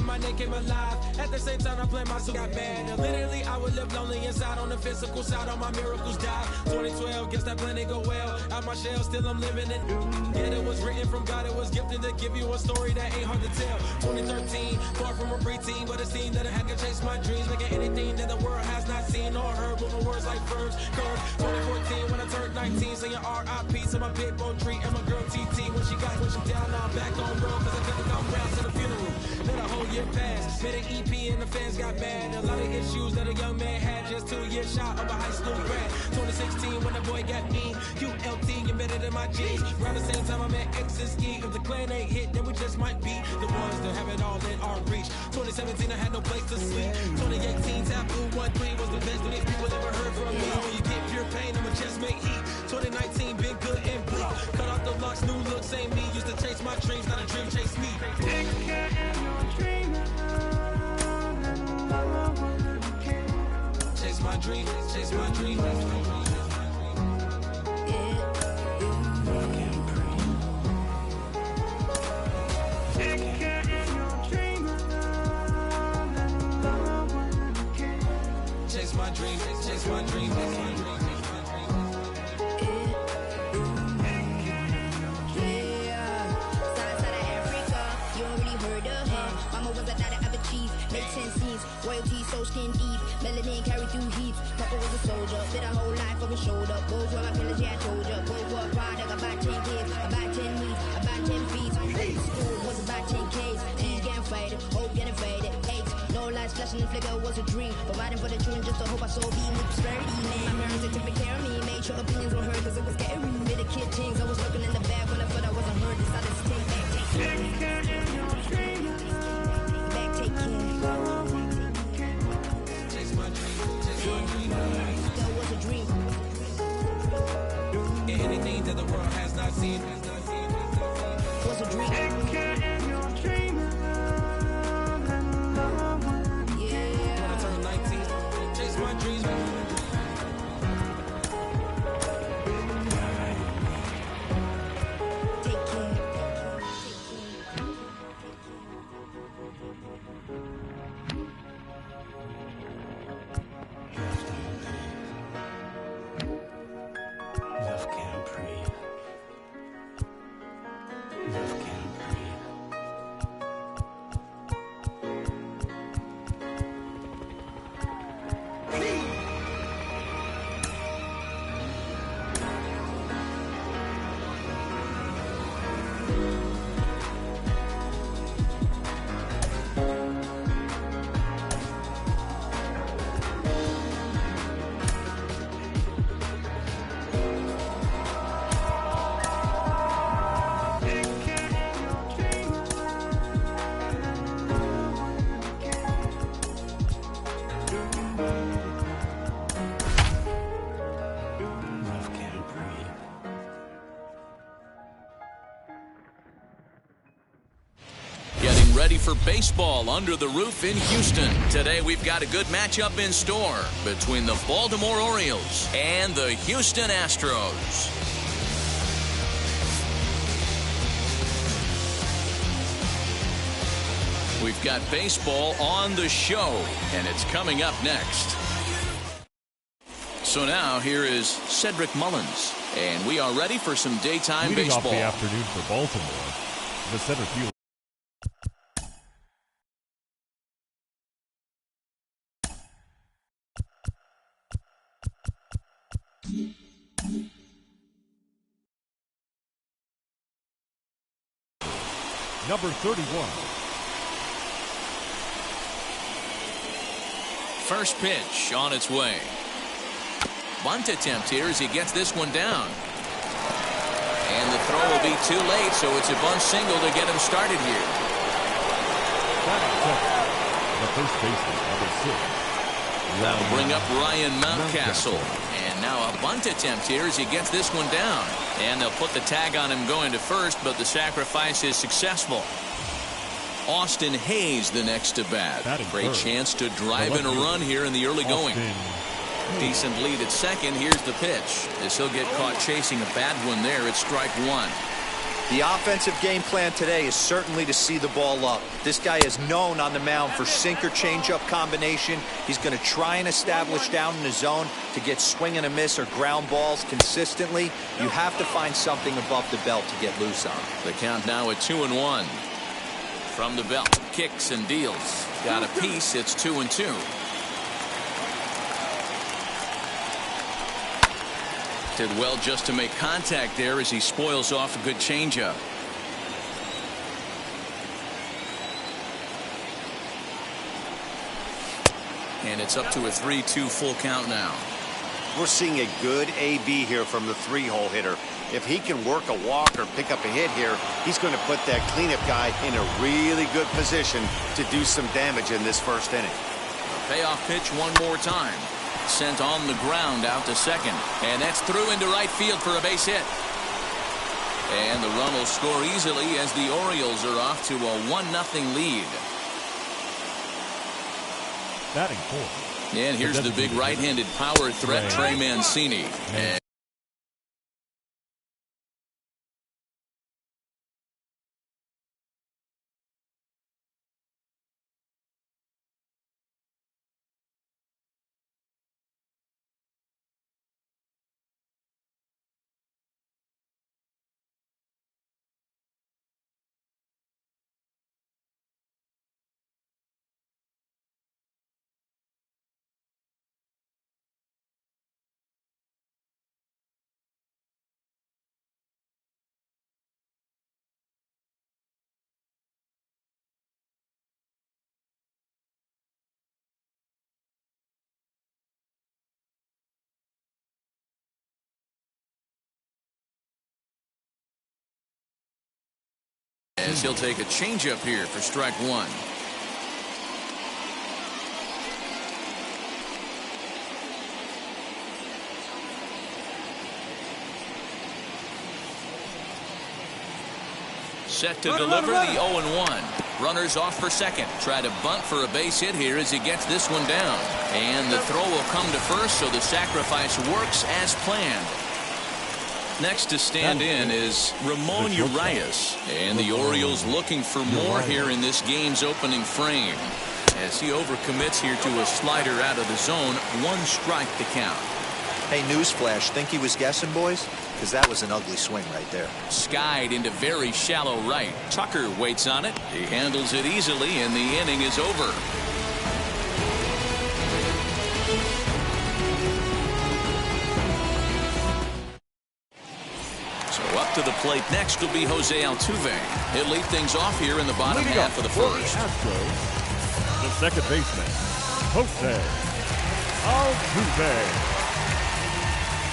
My name came alive. At the same time, I played my soul got bad. And literally, I would live lonely inside. On the physical side, all my miracles died. 2012, guess that plan didn't go well. Out my shell, still I'm living in. Yeah, it was written from God. It was gifted to give you a story that ain't hard to tell. 2013, far from a preteen, but it seemed that I had to chase my dreams, making anything that the world has not seen or heard. With my words like verbs, curves. 2014, when I turned 19, saying R.I.P. to my big boy tree and my girl TT. When she got pushed down, now I'm back on road, cause I couldn't come down to the funeral. Let a whole year pass. Made an EP and the fans got mad. A lot of issues that a young man had. Just 2 years shy of a high school grad. 2016 when the boy got me. QLT embedded in my jeans. Around the same time I met X and Ski. If the clan ain't hit, then we just might be the ones that have it all in our reach. 2017 I had no place to sleep. 2018 Taboo 1-3 was the best that these people ever heard from me. When you get pure pain, I'ma just make heat. 2019 been good and bleak. Cut off the locks, new looks ain't me. Used to chase my dreams, not a dream chase me. Chase my dream, chase my dream. Chase my dream, chase my dream, chase my dream. Make 10 scenes, royalty so skin deep. Melanin carry through heat. Papa was a soldier, did a whole life over shoulder. Both were my pillars, yeah I told ya. Both were a product, about 10 kids, about 10 weeks, about 10 feet. School was about 10 Ks. These getting faded, hope getting faded. 8, no lights flashing and flicker was a dream. Providing for the children just to hope I saw being with prosperity, man. My parents, they took care of me, made sure opinions were heard, cause it was scary. With the kid things, I was looking in the back when I thought I wasn't heard. Decided to take back, take care. Back, take care. Anything that the world has not seen was a dream. Yeah. When I turned 19, chase my dreams. Take care. Love can't breathe. Love can't breathe. Love can't breathe. Getting ready for baseball under the roof in Houston. Today we've got a good matchup in store between the Baltimore Orioles and the Houston Astros. We've got baseball on the show, and it's coming up next. So now here is Cedric Mullins, and we are ready for some daytime Leading baseball. off the afternoon for Baltimore, the center field. Number 31. First pitch on its way. Bunt attempt here as he gets this one down. And the throw will be too late, so it's a bunt single to get him started here. Batting second, the first baseman, number 6. That'll bring up Ryan Mountcastle. And now a bunt attempt here as he gets this one down. And they'll put the tag on him going to first, but the sacrifice is successful. Austin Hayes the next to bat. Great chance to drive in a run here in the early going. Decent lead at second. Here's the pitch. As he'll get caught chasing a bad one there, it's strike one. The offensive game plan today is certainly to see the ball up. This guy is known on the mound for sinker changeup combination. He's going to try and establish down in the zone to get swing and a miss or ground balls consistently. You have to find something above the belt to get loose on. The count now at 2-1. From the belt, kicks and deals. Got a piece. It's 2-2. Did well just to make contact there as he spoils off a good changeup. And it's up to a 3-2 full count now. We're seeing a good AB here from the 3-hole hitter. If he can work a walk or pick up a hit here, he's going to put that cleanup guy in a really good position to do some damage in this first inning. Payoff pitch one more time. Sent on the ground out to second. And that's through into right field for a base hit. And the run will score easily as the Orioles are off to a 1-0 lead. Batting fourth. And here's the big right-handed power threat, Trey Mancini. And as he'll take a changeup here for strike one. Set to deliver the 0-1. Runners off for second. Try to bunt for a base hit here as he gets this one down. And the throw will come to first, so the sacrifice works as planned. Next to stand in is Ramon Urias, and the Orioles looking for more here in this game's opening frame. As he overcommits here to a slider out of the zone, 1 strike to count. Hey, newsflash, think he was guessing, boys? Because that was an ugly swing right there. Skied into very shallow right. Tucker waits on it. He handles it easily, and the inning is over. Up to the plate next will be Jose Altuve. He'll lead things off here in the bottom half of the first. The second baseman, Jose Altuve.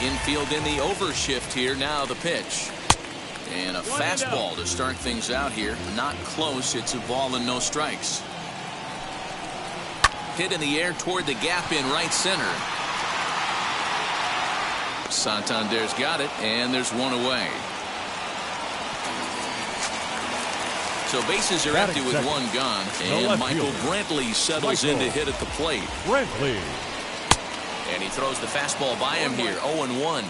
Infield in the overshift here. Now the pitch. And a fastball to start things out here. Not close. It's a ball and no strikes. Hit in the air toward the gap in right center. Santander's got it, and there's one away. So bases are empty with one gone, and Michael Brantley settles in to hit at the plate. Brantley. And he throws the fastball by him here, 0-1.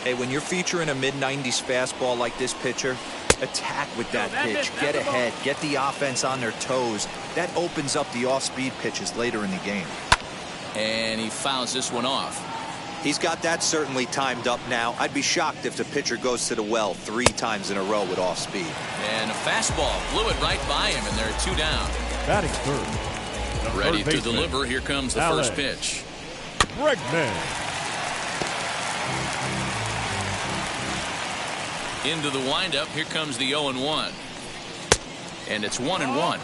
Hey, when you're featuring a mid-90s fastball like this pitcher, attack with that pitch. Get ahead. Get the offense on their toes. That opens up the off-speed pitches later in the game. And he fouls this one off. He's got that certainly timed up now. I'd be shocked if the pitcher goes to the well 3 times in a row with off speed. And a fastball blew it right by him, and there are 2 down. Batting third. Ready to deliver. Here comes the first pitch. Bregman. Into the windup. Here comes the 0-1. And it's 1-1.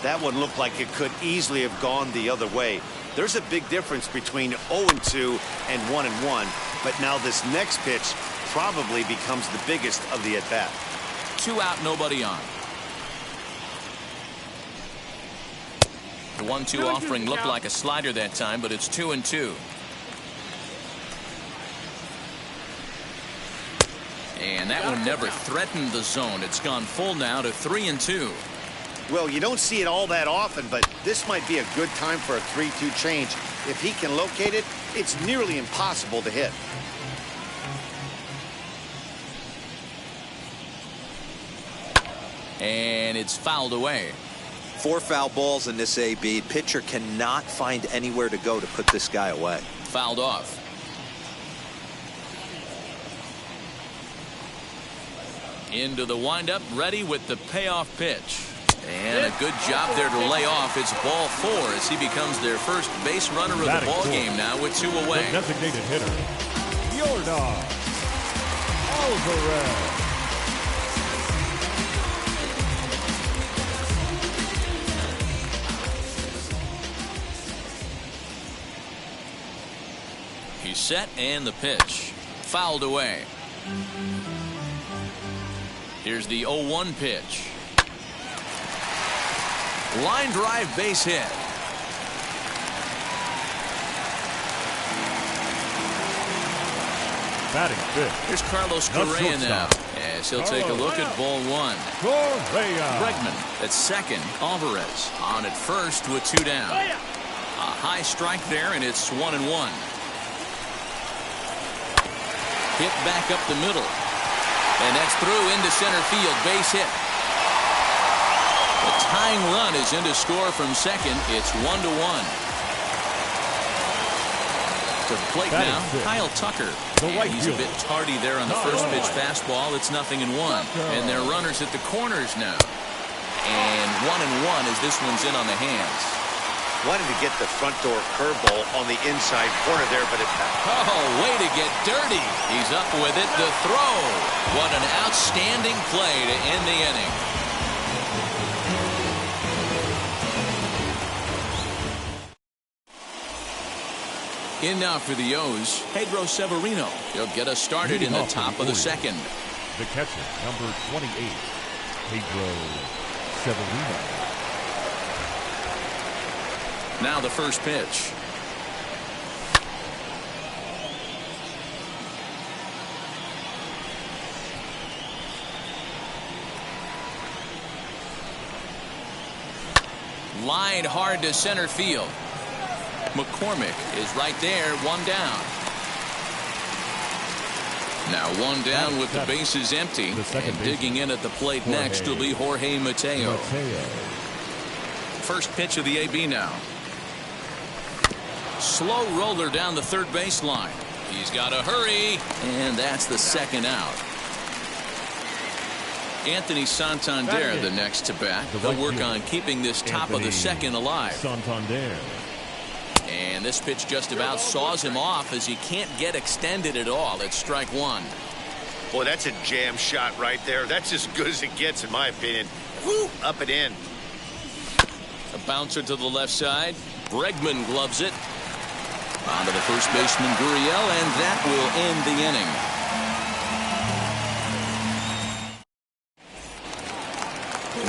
That one looked like it could easily have gone the other way. There's a big difference between 0-2 and 1-1, but now this next pitch probably becomes the biggest of the at-bat. 2 out, nobody on. The 1-2 offering looked like a slider that time, but it's 2-2. And that one never threatened the zone. It's gone full now to 3-2. Well, you don't see it all that often, but this might be a good time for a 3-2 change. If he can locate it, it's nearly impossible to hit. And it's fouled away. 4 foul balls in this AB. Pitcher cannot find anywhere to go to put this guy away. Fouled off. Into the windup, ready with the payoff pitch. And a good job there to lay off. It's ball 4 as he becomes their first base runner of the ball game now with 2 away. The designated hitter, Yordan Alvarez. He's set and the pitch. Fouled away. Here's the 0-1 pitch. Line drive base hit. Batting fifth. Here's Carlos Correa now. As he'll take a look at ball 1. Correa. Bregman at second. Alvarez on at first with 2 down. A high strike there, and it's 1-1. Hit back up the middle. And that's through into center field. Base hit. The tying run is in to score from second. It's 1-1. To the plate now, Kyle Tucker. And he's a bit tardy there on the first pitch fastball. It's 0-1. And they're runners at the corners now. And 1-1 as this one's in on the hands. Wanted to get the front door curveball on the inside corner there, but it... Oh, way to get dirty. He's up with it. The throw. What an outstanding play to end the inning. In now for the O's, Pedro Severino. He'll get us started in the top of the second. The catcher, number 28, Pedro Severino. Now the first pitch. Lined hard to center field. McCormick is right there, 1 down. Now 1 down with the bases empty. And digging in at the plate next will be Jorge Mateo. First pitch of the AB now. Slow roller down the third baseline. He's got to hurry, and that's the second out. Anthony Santander, the next to bat. They'll work on keeping this top of the second alive. Santander. And this pitch just about saws him off as he can't get extended at all. It's strike 1. Boy, that's a jam shot right there. That's as good as it gets, in my opinion. Woo! Up and in. A bouncer to the left side. Bregman gloves it. On to the first baseman, Gurriel, and that will end the inning.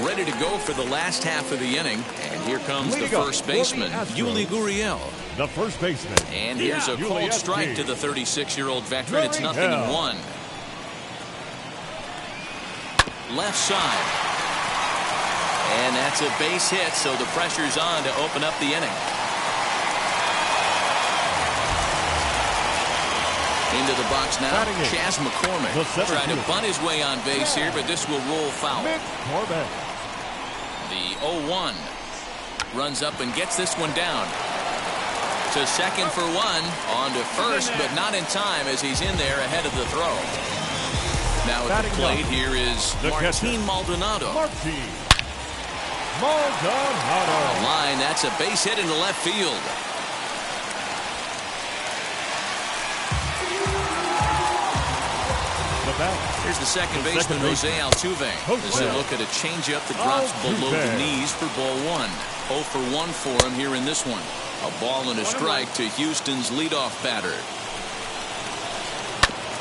Ready to go for the last half of the inning. And here comes the first baseman, Yuli Gurriel. The first baseman. And here's a cold strike to the 36-year-old veteran. It's 0-1. Left side. And that's a base hit, so the pressure's on to open up the inning. Into the box now, Chas McCormick trying to bunt his way on base here, but this will roll foul. The 0-1 runs up and gets this one down. To second for 1, on to first, but not in time as he's in there ahead of the throw. Now at the plate here is Martin Maldonado. A line, that's a base hit into left field. Here's the second baseman, Jose Altuve. As they look at a changeup that drops below the knees for ball 1. 0 for 1 for him here in this one. A ball and a strike to Houston's leadoff batter.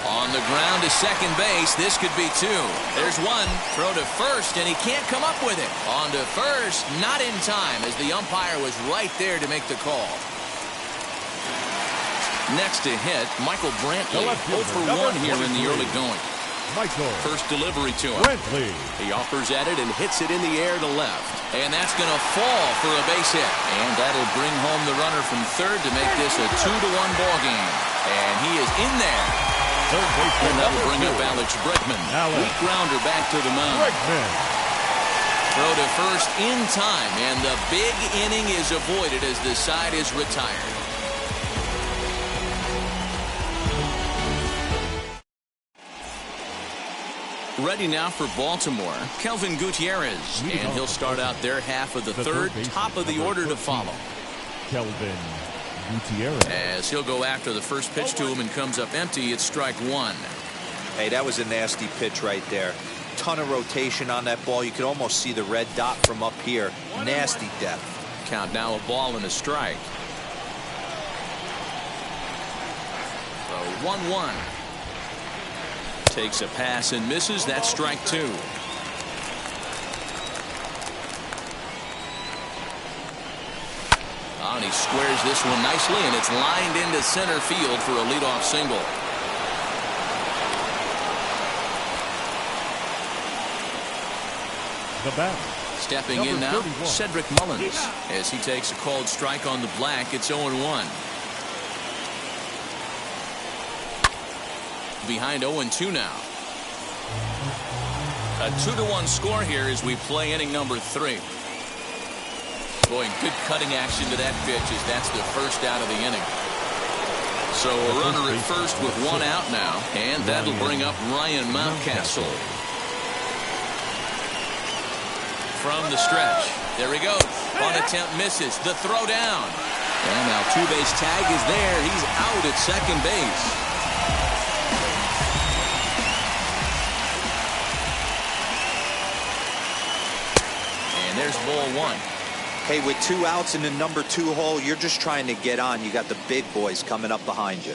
On On the ground to second base. This could be two. There's one. Throw to first, and he can't come up with it. On to first, not in time, as the umpire was right there to make the call. Next to hit, Michael Brantley. 0 for 1 here in the early going. Michael. First delivery to him. Brantley. He offers at it and hits it in the air to left. And that's going to fall for a base hit. And that'll bring home the runner from third to make this a 2-1 ball game. And he is in there. And that'll bring up Alex Bregman. Weak grounder back to the mound. Bregman. Throw to first in time. And the big inning is avoided as the side is retired. Ready now for Baltimore, Kelvin Gutierrez, and he'll start out their half of the third, top of the order to follow. Kelvin Gutierrez. As he'll go after the first pitch to him and comes up empty, it's strike one. Hey, that was a nasty pitch right there. Ton of rotation on that ball. You could almost see the red dot from up here. Nasty depth. Count now a ball and a strike. The 1-1. Takes a pass and misses. That's strike two. And he squares this one nicely, and it's lined into center field for a leadoff single. The bat. Stepping in now, 31. Cedric Mullins. As he takes a called strike on the black, it's 0-1. Behind 0-2 now. A 2-1 score here as we play inning number 3. Boy, good cutting action to that pitch as that's the first out of the inning. So a runner at first with one out now, and that'll bring up Ryan Mountcastle. From the stretch. There he goes. On attempt misses. The throw down. And Altuve's tag is there. He's out at second base. There's ball one. Hey, with 2 outs in the number 2 hole, you're just trying to get on. You got the big boys coming up behind you.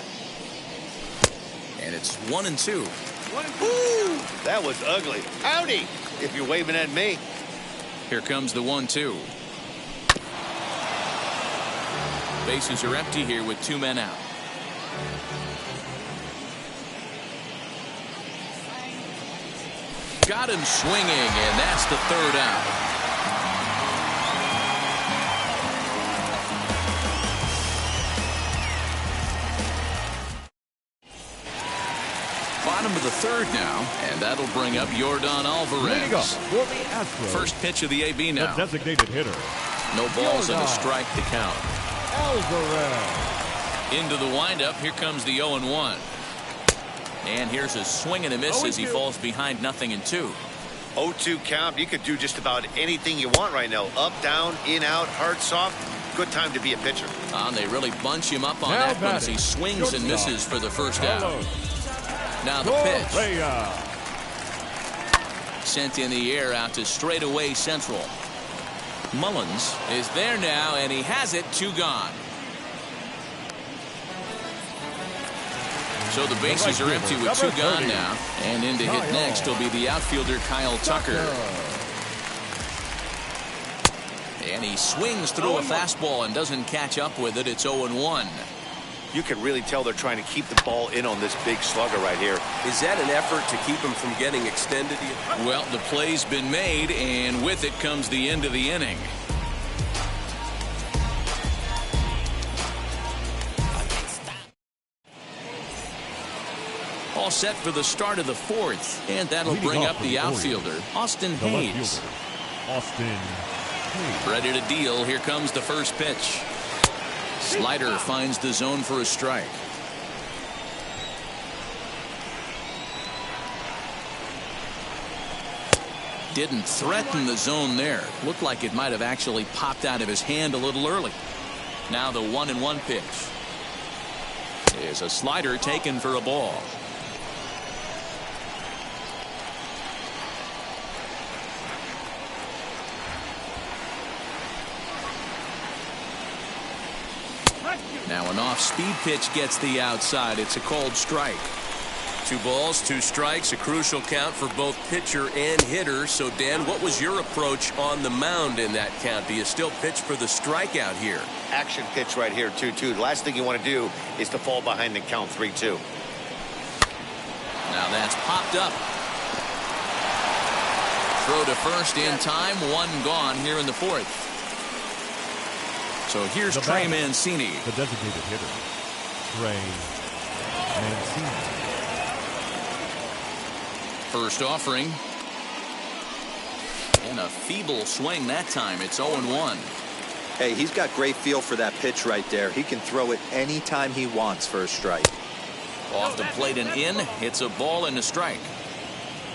And it's 1-2. Woo! That was ugly. Howdy, if you're waving at me. Here comes the 1-2. Bases are empty here with 2 men out. Got him swinging, and that's the third out. Bottom of the third now, and that'll bring up Yordan Alvarez. First pitch of the AB now. The designated hitter. No balls and a strike to count. Alvarez. Into the windup. Here comes the 0-1. And here's a swing and a miss as he falls behind 0-2. 0-2 count. You could do just about anything you want right now. Up, down, in, out, hard, soft. Good time to be a pitcher. They really bunch him up on that one as he swings and misses for the first out. Now the pitch. Sent in the air out to straightaway central. Mullins is there now, and he has it. 2 gone. So the bases are empty with 2 gone now. And in to hit next will be the outfielder Kyle Tucker. And he swings through a fastball and doesn't catch up with it. It's 0-1. You can really tell they're trying to keep the ball in on this big slugger right here. Is that an effort to keep him from getting extended? Well, the play's been made, and with it comes the end of the inning. All set for the start of the 4th, and that'll bring up the outfielder, Austin Hayes. Austin Hayes. Ready to deal. Here comes the first pitch. Slider finds the zone for a strike. Didn't threaten the zone there. Looked like it might have actually popped out of his hand a little early. Now the 1-1 pitch is a slider taken for a ball. Now an off-speed pitch gets the outside. It's a called strike. 2 balls, 2 strikes, a crucial count for both pitcher and hitter. So, Dan, what was your approach on the mound in that count? Do you still pitch for the strikeout here? Action pitch right here, 2-2. The last thing you want to do is to fall behind and count 3-2. Now that's popped up. Throw to first in time. 1 gone here in the 4th. So here's Trey Mancini. The designated hitter, Trey Mancini. First offering. And a feeble swing that time. It's 0-1. Hey, he's got great feel for that pitch right there. He can throw it anytime he wants for a strike. Off the plate and in. It's a ball and a strike.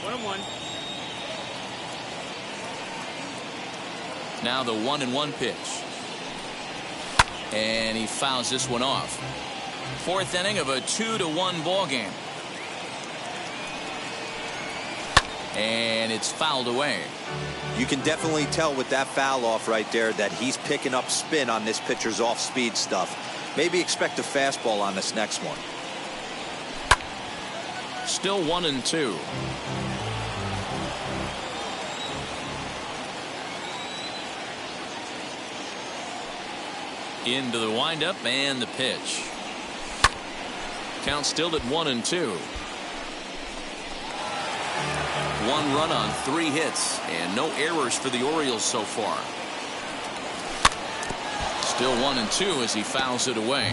1-1. Now the 1-1 pitch. And he fouls this one off. 4th inning of a 2-1 ball game. And it's fouled away. You can definitely tell with that foul off right there that he's picking up spin on this pitcher's off-speed stuff. Maybe expect a fastball on this next one. Still 1-2. Into the windup and the pitch. Count still at 1-2. 1 run on 3 hits and no errors for the Orioles so far. Still 1-2 as he fouls it away.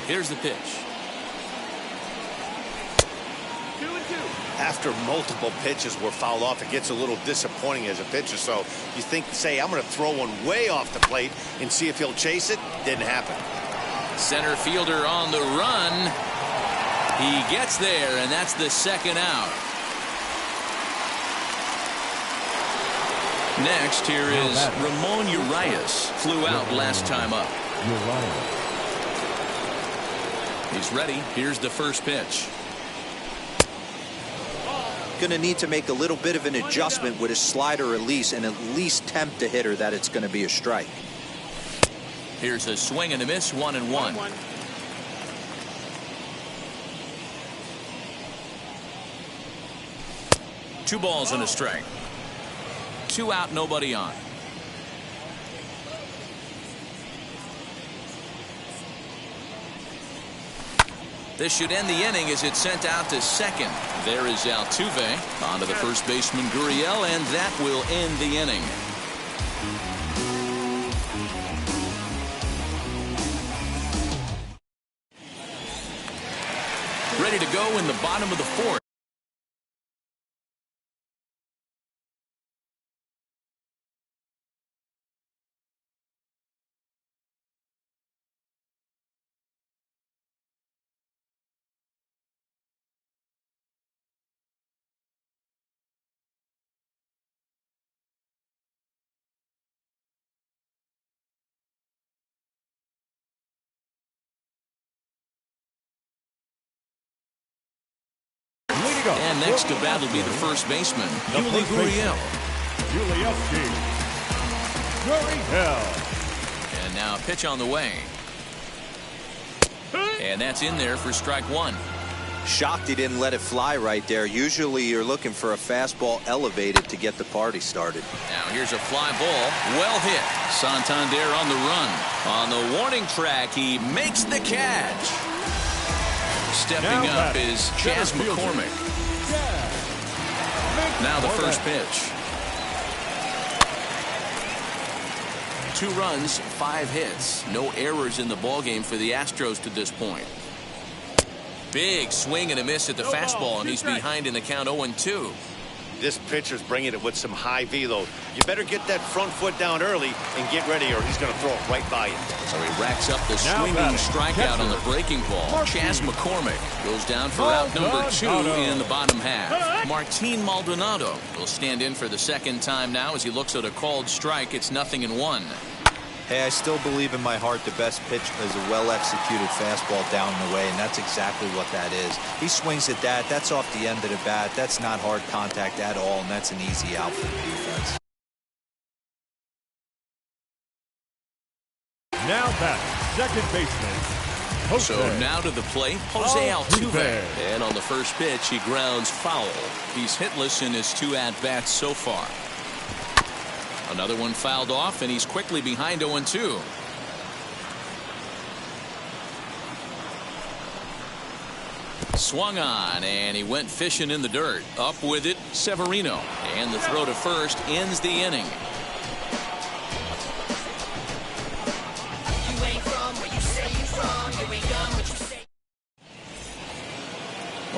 Here's the pitch. 2-2. After multiple pitches were fouled off, it gets a little disappointing as a pitcher. So you think, say, I'm going to throw one way off the plate and see if he'll chase it. Didn't happen. Center fielder on the run. He gets there, and that's the 2nd out. Next, here is Ramon Urias. Flew out last time up. He's ready. Here's the first pitch. Going to need to make a little bit of an adjustment with his slider release and at least tempt the hitter that it's going to be a strike. Here's a swing and a miss. 1-1. 2 balls and a strike. 2 out, nobody on. This should end the inning as it's sent out to second. There is Altuve. On to the first baseman, Gurriel, and that will end the inning. Ready to go in the bottom of the 4th. And next to bat will be the first baseman, Yuli Gurriel. And now a pitch on the way. And that's in there for strike 1. Shocked he didn't let it fly right there. Usually you're looking for a fastball elevated to get the party started. Now here's a fly ball. Well hit. Santander on the run. On the warning track, he makes the catch. Stepping up is Chas McCormick. Now the first pitch. 2 runs, 5 hits. No errors in the ballgame for the Astros to this point. Big swing and a miss at the fastball, and he's behind in the count 0-2. This pitcher's bringing it with some high velo. You better get that front foot down early and get ready, or he's going to throw it right by you. So he racks up the swinging strikeout on the breaking ball. Chas McCormick goes down for out number 2 in the bottom half. Martin Maldonado will stand in for the 2nd time now as he looks at a called strike. It's 0-1. Hey, I still believe in my heart the best pitch is a well-executed fastball down the way, and that's exactly what that is. He swings at that. That's off the end of the bat. That's not hard contact at all, and that's an easy out for the defense. Now batter, second baseman, Jose. So now to the plate, Jose Altuve. Altuve. And on the first pitch, he grounds foul. He's hitless in his 2 at-bats so far. Another one fouled off, and he's quickly behind 0-2. Swung on, and he went fishing in the dirt. Up with it, Severino. And the throw to first ends the inning.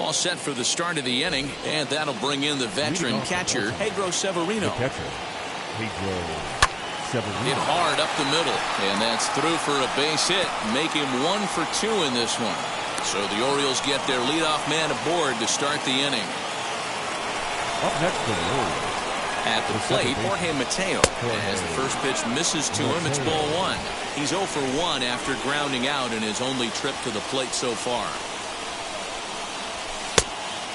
All set for the start of the inning, and that'll bring in the veteran catcher, Pedro Severino. The catcher, Pedro Severino. Hit hard up the middle, and that's through for a base hit. Make him 1 for 2 in this one. So the Orioles get their leadoff man aboard to start the inning. Up next for the Orioles. At the plate, Jorge Mateo. As the first pitch misses to him, it's ball 1. He's 0 for 1 after grounding out in his only trip to the plate so far.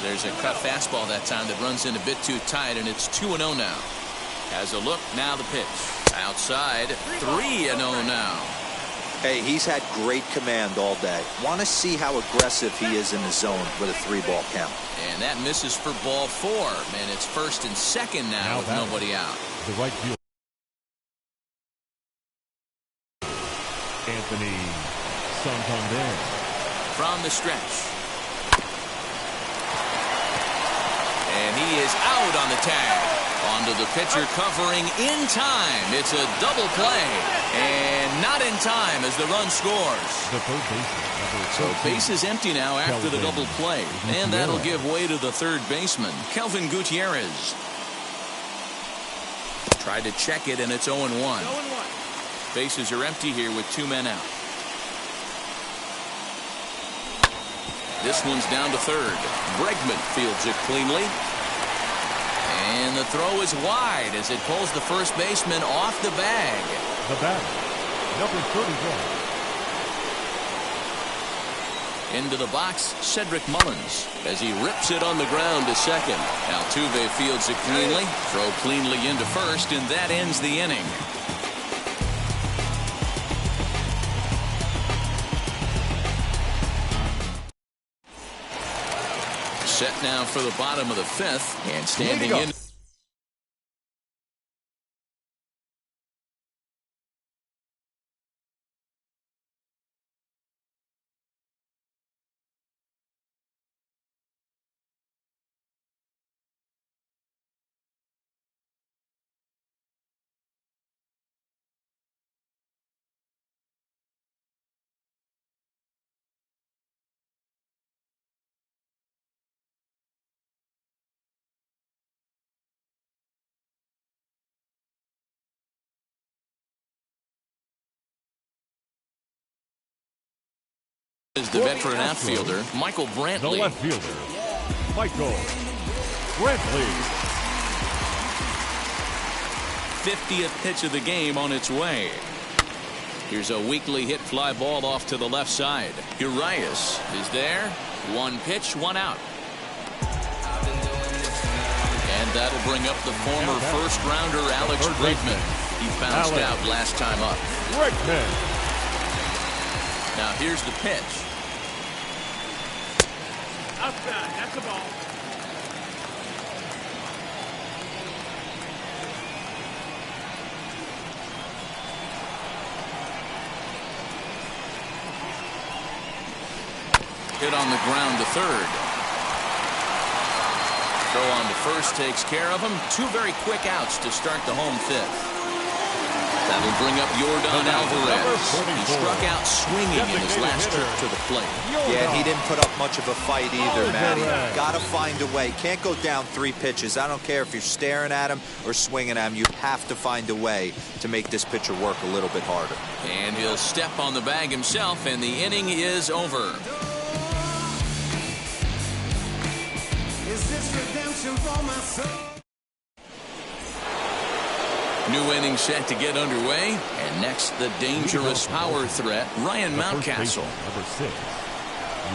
There's a cut fastball that time that runs in a bit too tight, and it's 2-0 now. Has a look, now the pitch. Outside, 3-0 now. Hey, he's had great command all day. Want to see how aggressive he is in the zone with a 3-ball count. And that misses for ball 4. And it's first and second now with nobody out. The right field. Anthony Santander. From the stretch. And he is out on the tag. Onto the pitcher covering in time. It's a double play. And not in time as the run scores. The third baseman. So base is empty now after the double play. And that'll give way to the third baseman, Kelvin Gutierrez. Tried to check it, and it's 0-1. Bases are empty here with 2 men out. This one's down to third. Bregman fields it cleanly. And the throw is wide as it pulls the first baseman off the bag. The batter, number 31. Into the box, Cedric Mullins as he rips it on the ground to second. Altuve fields it cleanly. Throw cleanly into first, and that ends the inning. Set now for the bottom of the 5th, and standing in. Is the veteran outfielder, Michael Brantley. The left fielder, Michael Brantley. 50th pitch of the game on its way. Here's a weakly hit fly ball off to the left side. Urias is there. 1 pitch, 1 out. And that'll bring up the former first-rounder Alex Bregman. He bounced out last time up. Bregman. Now here's the pitch. Outside, that's the ball. Hit on the ground to third. Throw on to first takes care of him. 2 very quick outs to start the home 5th. That'll bring up Yordan Alvarez. He struck out swinging in his last trip to the plate. Yeah, he didn't put up much of a fight either, Matty. Got to find a way. Can't go down 3 pitches. I don't care if you're staring at him or swinging at him. You have to find a way to make this pitcher work a little bit harder. And he'll step on the bag himself, and the inning is over. Is this redemption for my soul? New inning set to get underway. And next, the dangerous power threat, Ryan Mountcastle. Number 6,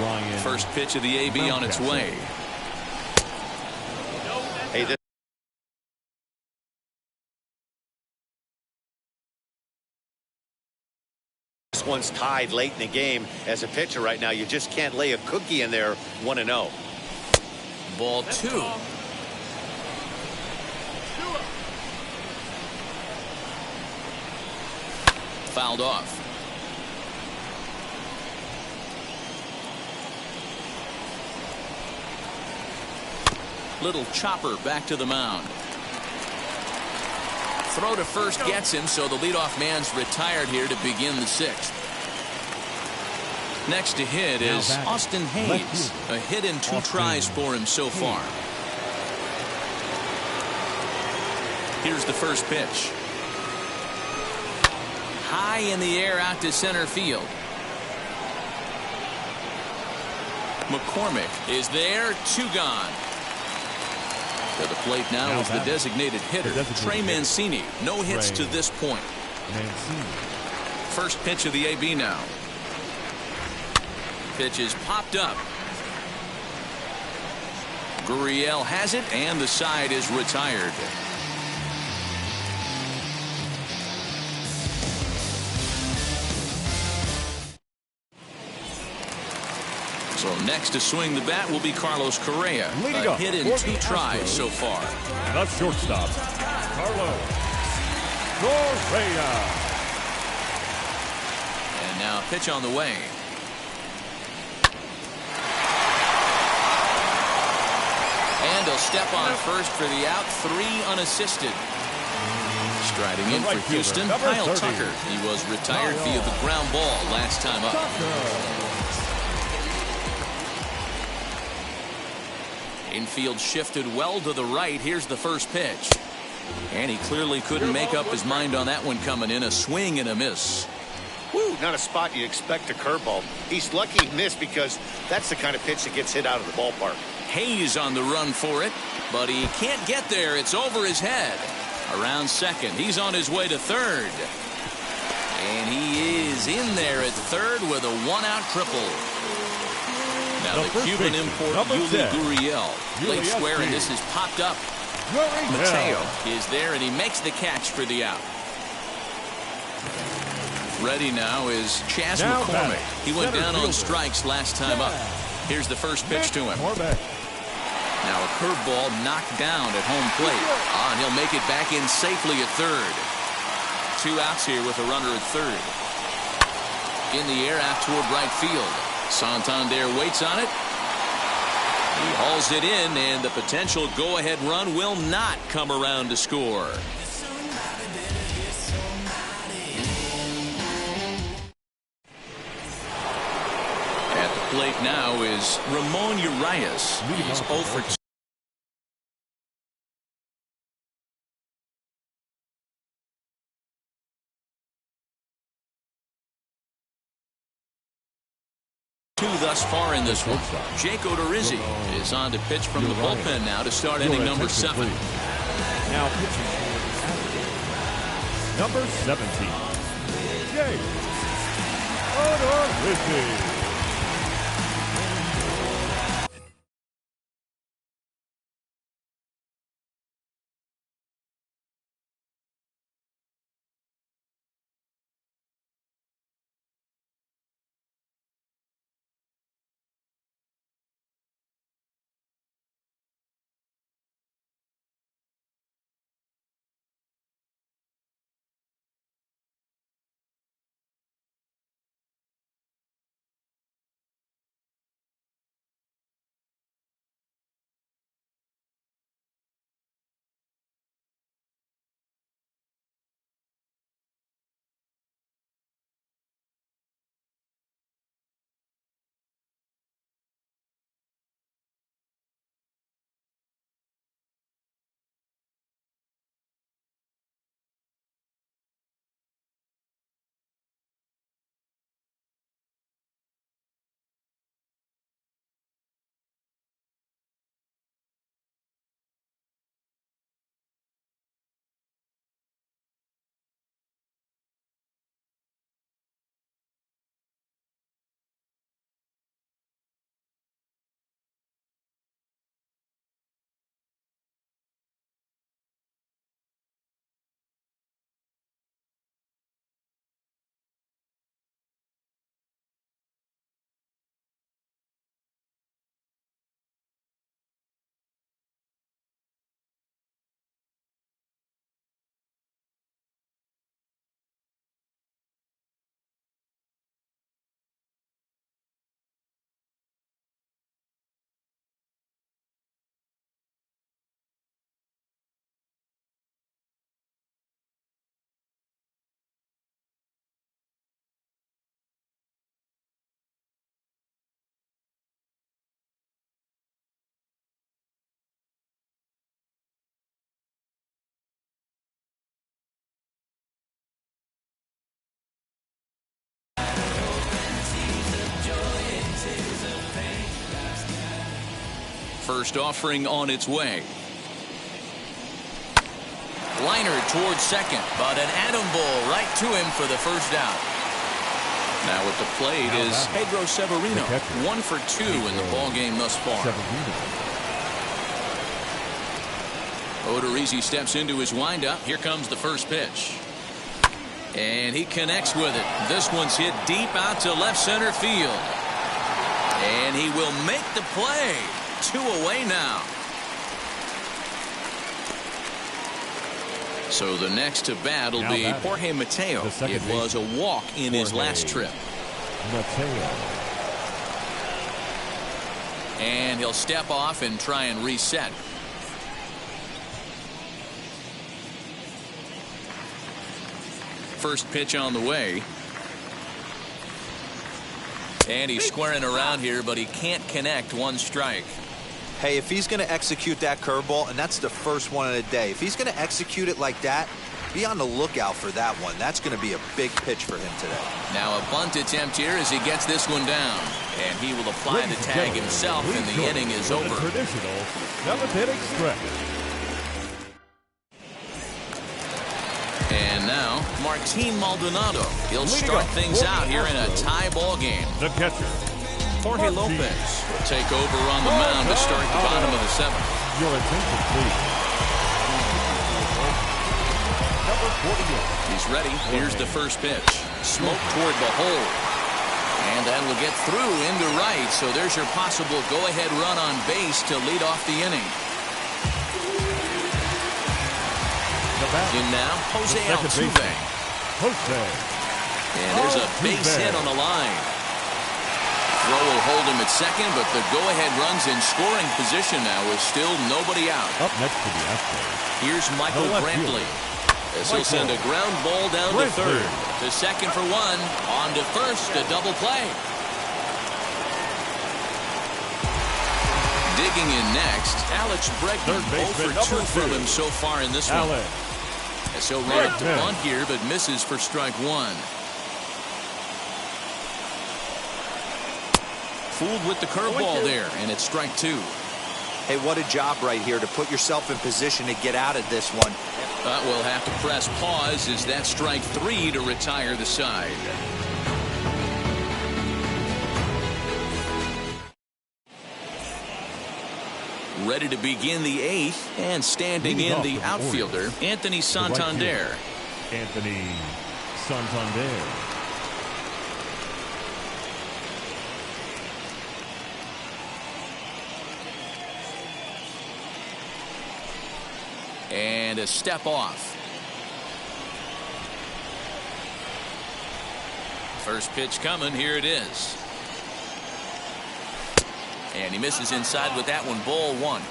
Ryan. First pitch of the AB on its way. Hey, one's tied late in the game. As a pitcher right now, you just can't lay a cookie in there 1-0. Ball 2. Fouled off. Little chopper back to the mound. Throw to first gets him, so the leadoff man's retired here to begin the 6th. Next to hit is Austin Hayes. A hit in 2 tries for him so far. Here's the first pitch. High in the air out to center field. McCormick is there, 2 gone. To the plate now is the designated hitter, Trey Mancini. No hits to this point. First pitch of the AB now. Pitch is popped up. Gurriel has it, and the side is retired. So next to swing the bat will be Carlos Correa. A hit in 2 tries so far. The shortstop, Carlos Correa. And now pitch on the way. And he'll step on first for the out, 3 unassisted. Striding in for Houston, Kyle Tucker. He was retired via the ground ball last time up. Infield shifted well to the right. Here's the first pitch. And he clearly couldn't make up his mind on that one coming in. A swing and a miss. Woo, not a spot you expect a curveball. He's lucky he missed because that's the kind of pitch that gets hit out of the ballpark. Hayes on the run for it, but he can't get there. It's over his head. Around second. He's on his way to third. And he is in there at third with a 1-out triple. Now the Cuban import, Yuli Gurriel. Late square, and this is popped up. Mateo is there, and he makes the catch for the out. Ready now is Chas McCormick. He went down on strikes last time up. Here's the first pitch to him. Now a curveball knocked down at home plate. And he'll make it back in safely at third. 2 outs here with a runner at third. In the air out toward right field. Santander waits on it. He hauls it in, and the potential go-ahead run will not come around to score. At the plate now is Ramon Urias. He's 0 for 2. Thus far in this one. Jake Odorizzi is on to pitch from the bullpen now to start inning number 7. Now pitching number 17, Jake Odorizzi. First offering on its way. Liner towards second, but an atom ball right to him for the first out. Now at the plate is Pedro Severino, 1 for 2 in the ball game thus far. Odorizzi steps into his windup. Here comes the first pitch. And he connects with it. This one's hit deep out to left center field. And he will make the play. 2 away now. So the next to bat will be Jorge Mateo. It was a walk in his last trip. Mateo. And he'll step off and try and reset. First pitch on the way. And he's squaring around here, but he can't connect. 1 strike. Hey, if he's going to execute that curveball, and that's the first one of the day, if he's going to execute it like that, be on the lookout for that one. That's going to be a big pitch for him today. Now a bunt attempt here as he gets this one down. And he will apply the tag himself, and the inning is over. Traditional 7th inning stretch. And now Martin Maldonado. He'll start things out here in a tie ball game. The catcher, Jorge Lopez will take over on the mound to start the bottom of the 7th. Your attention, please. Number 48. He's ready. Here's the first pitch. Smoke toward the hole. And that will get through into right. So there's your possible go-ahead run on base to lead off the inning. In now, Jose Altuve. And there's a base hit on the line. Throw will hold him at second, but the go-ahead runs in scoring position now with still nobody out. Up next to the Astros. Here's Michael Brantley. As he'll send a ground ball down to third. To second for 1. On to first, a double play. Digging in next, Alex Bregman. 0 for 2 from him so far in this one. As he'll run up to bunt here, but misses for strike 1. Fooled with the curveball there, and it's strike 2. Hey, what a job right here to put yourself in position to get out of this one. But we'll have to press pause as that strike 3 to retire the side. Ready to begin the 8th, and standing in the outfielder, Anthony Santander. Anthony Santander. And a step off. First pitch coming. Here it is. And he misses inside with that one. Ball 1.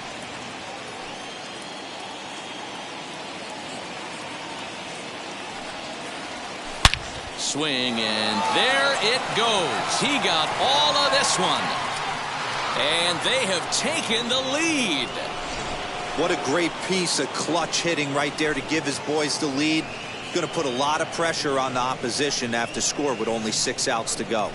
Swing, and there it goes. He got all of this one. And they have taken the lead. What a great piece of clutch hitting right there to give his boys the lead. Going to put a lot of pressure on the opposition to have to score with only 6 outs to go.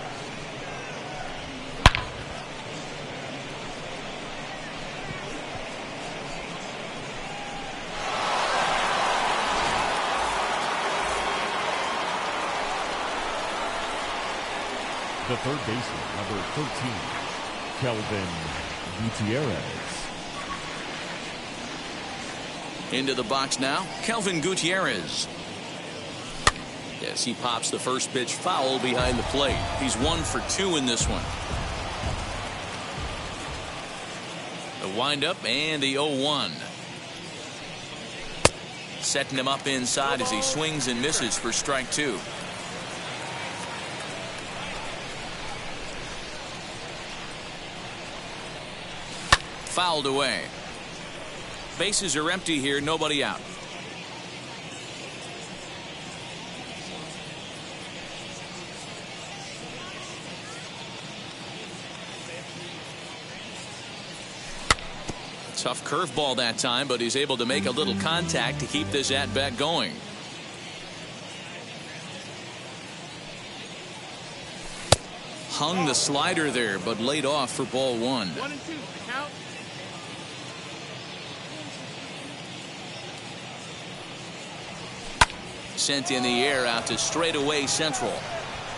The third baseman, number 13, Kelvin Gutierrez. Into the box now, Kelvin Gutierrez. Yes, he pops the first pitch foul behind the plate. He's 1 for 2 in this one. The windup and the 0-1. Setting him up inside as he swings and misses for strike 2. Fouled away. Bases are empty here, nobody out. Tough curveball that time, but he's able to make a little contact to keep this at-bat going. Hung the slider there, but laid off for ball 1. 1 and 2, count. Sent in the air out to straightaway central.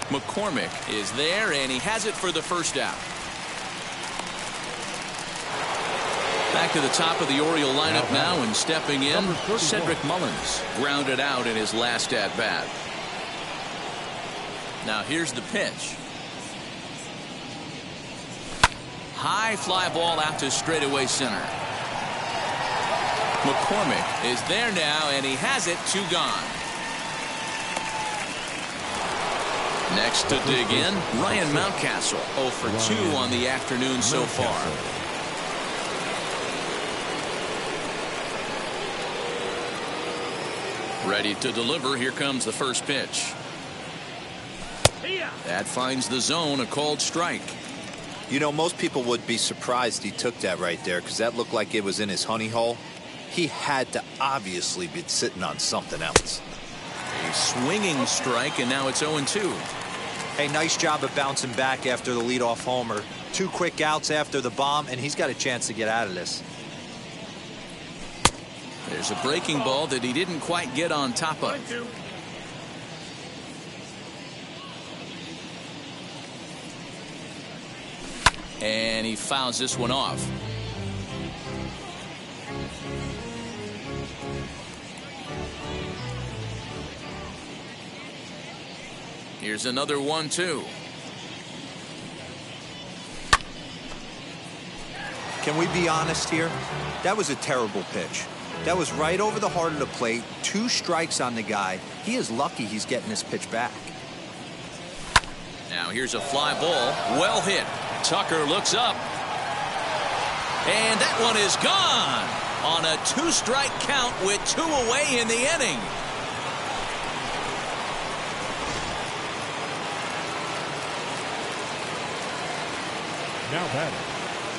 McCormick is there, and he has it for the first out. Back to the top of the Oriole lineup now, and stepping in, Cedric Mullins. Grounded out in his last at-bat. Now here's the pitch. High fly ball out to straightaway center. McCormick is there now, and he has it. 2 gone. Next to dig in, Ryan Mountcastle. 0 for 2 on the afternoon so far. Ready to deliver. Here comes the first pitch. That finds the zone, a called strike. You know, most people would be surprised he took that right there because that looked like it was in his honey hole. He had to obviously be sitting on something else. A swinging strike, and now it's 0-2. Hey, nice job of bouncing back after the leadoff homer. 2 quick outs after the bomb, and he's got a chance to get out of this. There's a breaking ball that he didn't quite get on top of. And he fouls this one off. Here's another 1-2. Can we be honest here? That was a terrible pitch. That was right over the heart of the plate. 2 strikes on the guy. He is lucky he's getting this pitch back. Now here's a fly ball. Well hit. Tucker looks up. And that one is gone on a 2-strike count with 2 away in the inning. Now batting,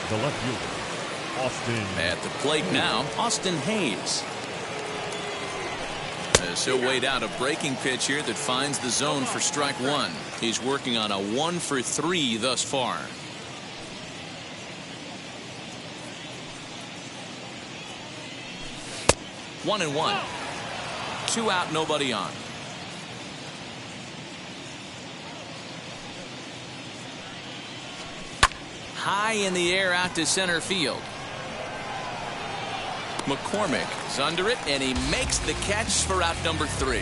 the left fielder, Austin. At the plate now, Austin Hayes. As he'll wait out a breaking pitch here that finds the zone for strike 1. He's working on a 1 for 3 thus far. One and 1. 2 out, nobody on. High in the air out to center field. McCormick is under it, and he makes the catch for out number 3.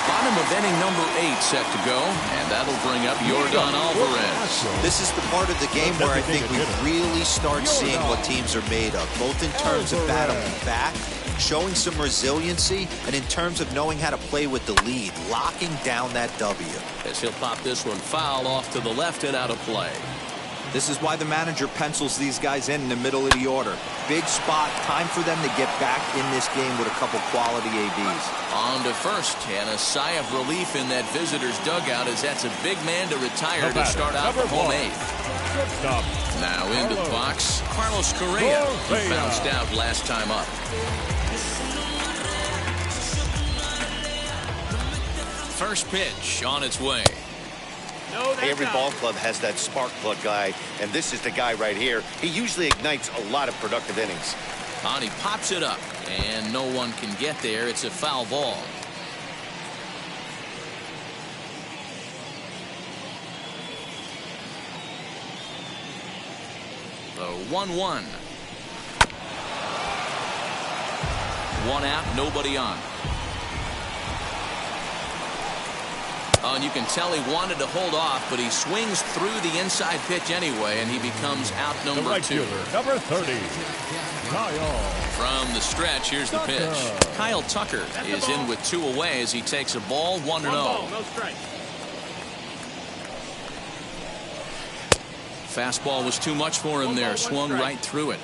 Bottom of inning number 8 set to go, and that'll bring up Yordan Alvarez. This is the part of the game where I think we really start seeing what teams are made of, both in terms of battling back, showing some resiliency, and in terms of knowing how to play with the lead, locking down that W. As he'll pop this one foul off to the left and out of play. This is why the manager pencils these guys in the middle of the order. Big spot, time for them to get back in this game with a couple quality ABs. On to first, and a sigh of relief in that visitor's dugout as that's a big man to retire to start out from home 8th. Now into the box, Carlos Correa, who bounced out last time up. First pitch on its way. Hey, every ball club has that spark plug guy, and this is the guy right here. He usually ignites a lot of productive innings. And he pops it up, and no one can get there. It's a foul ball. The 1-1. 1 out, nobody on. Oh, and you can tell he wanted to hold off, but he swings through the inside pitch anyway, and he becomes out number 2. Number 30, Kyle. From the stretch, here's the pitch. Kyle Tucker is in with 2 away as he takes a ball 1-0. No strike. Fastball was too much for him there. Swung right through it.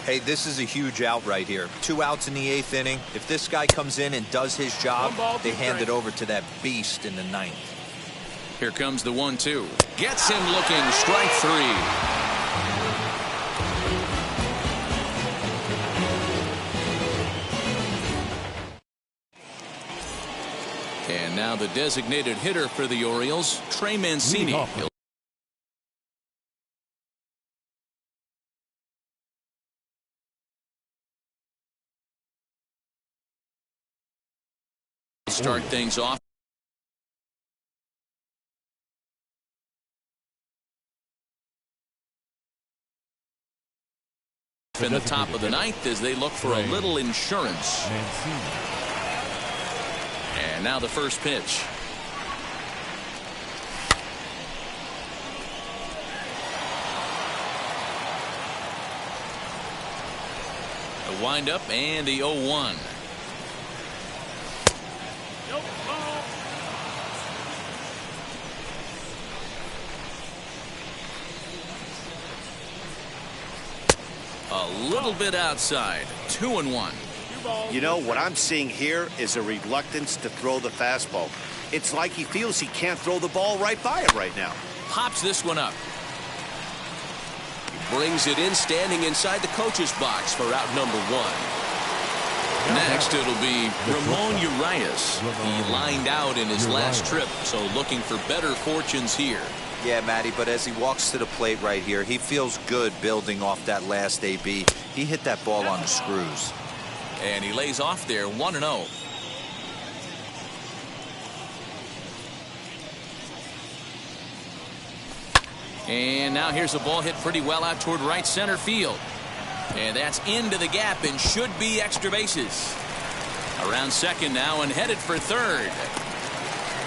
Hey, this is a huge out right here. 2 outs in the 8th inning. If this guy comes in and does his job, they hand it over to that beast in the 9th. Here comes the 1-2. Gets him looking. Strike 3. And now the designated hitter for the Orioles, Trey Mancini. start things off. In the top of the ninth as they look for a little insurance. And now the first pitch. The windup and the 0-1. A little bit outside. 2-1. You know, what I'm seeing here is a reluctance to throw the fastball. It's like he feels he can't throw the ball right by him right now. Pops this one up. He brings it in, standing inside the coach's box for out number 1. Next, it'll be Ramon Urias. He lined out in his last trip, so looking for better fortunes here. Yeah, Matty, but as he walks to the plate right here, he feels good building off that last AB. He hit that ball on the screws. And he lays off there 1-0. And now here's a ball hit pretty well out toward right center field. And that's into the gap and should be extra bases. Around second now and headed for third.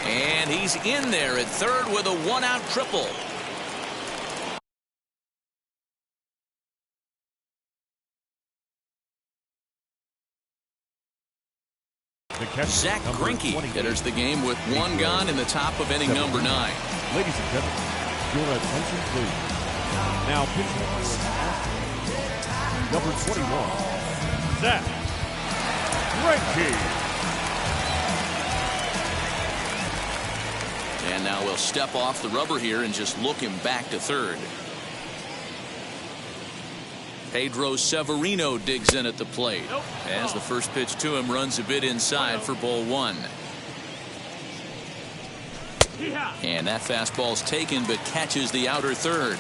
And he's in there at third with a one-out triple. Zach Greinke enters the game with one gone in the top of inning number 9. Ladies and gentlemen, your attention please. Now pitching number 21, Zach Greinke. And now we'll step off the rubber here and just look him back to third. Pedro Severino digs in at the plate as the first pitch to him runs a bit inside for ball 1. And that fastball's taken but catches the outer third.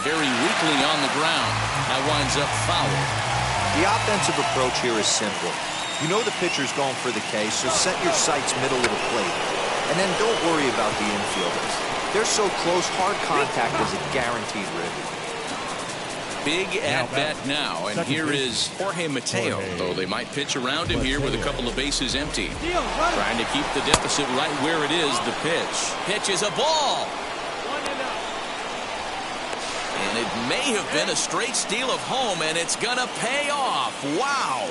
Very weakly on the ground. That winds up foul. The offensive approach here is simple. You know the pitcher's going for the K, so set your sights middle of the plate. And then don't worry about the infielders. They're so close, hard contact is a guaranteed rib. Big at bat now, and here is Jorge Mateo, though they might pitch around him here with a couple of bases empty. Trying to keep the deficit right where it is. The pitch. Pitch is a ball. And it may have been a straight steal of home, and it's going to pay off. Wow.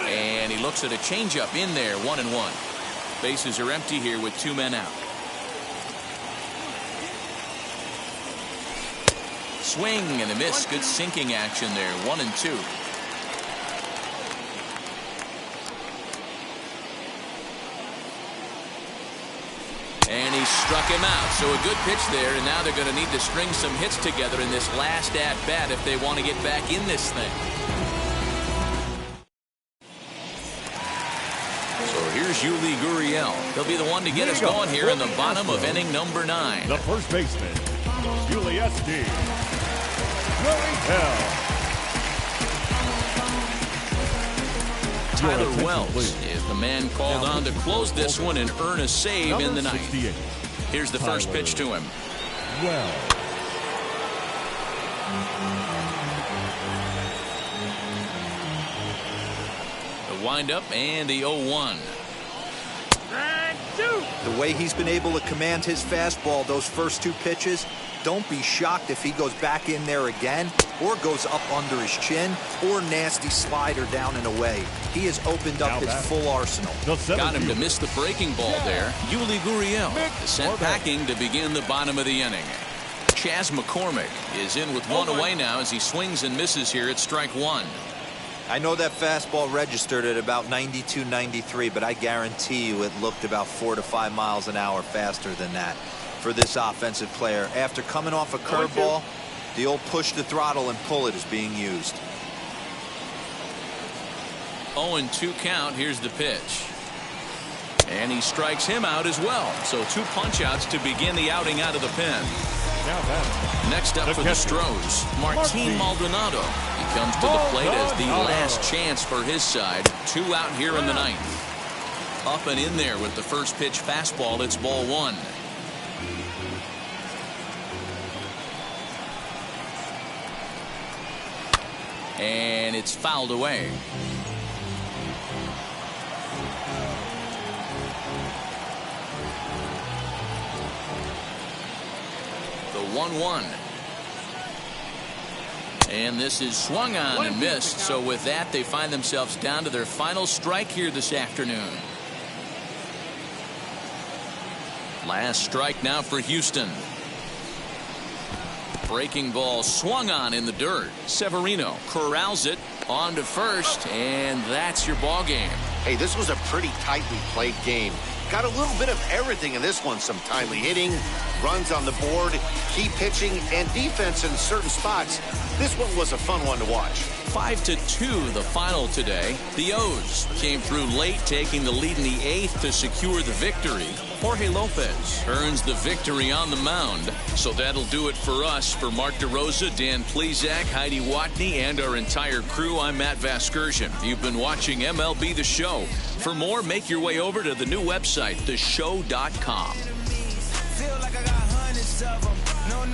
And he looks at a changeup in there, 1-1. Bases are empty here with 2 men out. Swing and a miss. Good sinking action there, 1-2. And he struck him out. So a good pitch there, and now they're going to need to string some hits together in this last at bat if they want to get back in this thing. Here's Yuli Gurriel. He'll be the one to get us going here in the bottom of inning number 9. The first baseman, Yulieski Gurriel. Tyler Wells is the man called on to close this one and earn a save in the ninth. Here's the first pitch to him. The windup and the 0-1. The way he's been able to command his fastball those first 2 pitches, don't be shocked if he goes back in there again or goes up under his chin or nasty slider down and away. He has opened up his full arsenal. Got him to miss the breaking ball there. Yuli Gurriel sent packing to begin the bottom of the inning. Chas McCormick is in with one away now as he swings and misses here at strike 1. I know that fastball registered at about 92, 93, but I guarantee you it looked about 4 to 5 miles an hour faster than that for this offensive player. After coming off a curveball, the old push the throttle and pull it is being used. 0-2 count. Here's the pitch. And he strikes him out as well. So 2 punch-outs to begin the outing out of the pen. Next up for the Stros, Martin Maldonado. He comes to the plate as the last chance for his side. 2 out here in the 9th. Up and in there with the first pitch fastball. It's ball 1. And it's fouled away. The 1-1. And this is swung on and missed. So with that, they find themselves down to their final strike here this afternoon. Last strike now for Houston. Breaking ball swung on in the dirt. Severino corrals it on to first, and that's your ball game. Hey, this was a pretty tightly played game. Got a little bit of everything in this one. Some timely hitting, runs on the board, key pitching, and defense in certain spots. This one was a fun one to watch. 5-2 the final today. The O's came through late, taking the lead in the 8th to secure the victory. Jorge Lopez earns the victory on the mound. So that'll do it for us. For Mark DeRosa, Dan Plesac, Heidi Watney, and our entire crew, I'm Matt Vasgersian. You've been watching MLB The Show. For more, make your way over to the new website, theshow.com. Feel like I got hundreds of them. No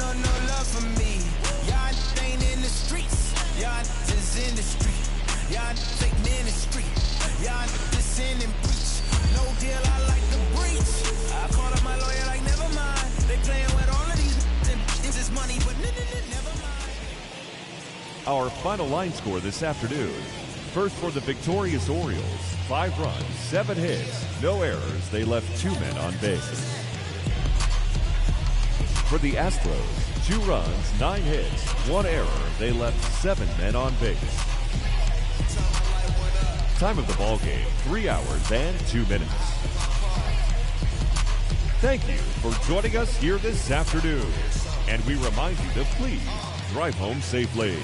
love for me. Y'all ain't in the streets. Y'all just in the street. Y'all fake ministry. Y'all just sin and preach. No deal, I like the breach. I call up my lawyer like, never mind. They playing with all of these and this is money, but never mind. Our final line score this afternoon. First for the victorious Orioles, 5 runs, 7 hits, no errors. They left 2 men on base. For the Astros, 2 runs, 9 hits, 1 error. They left 7 men on base. Time of the ball game, 3 hours and 2 minutes. Thank you for joining us here this afternoon. And we remind you to please drive home safely.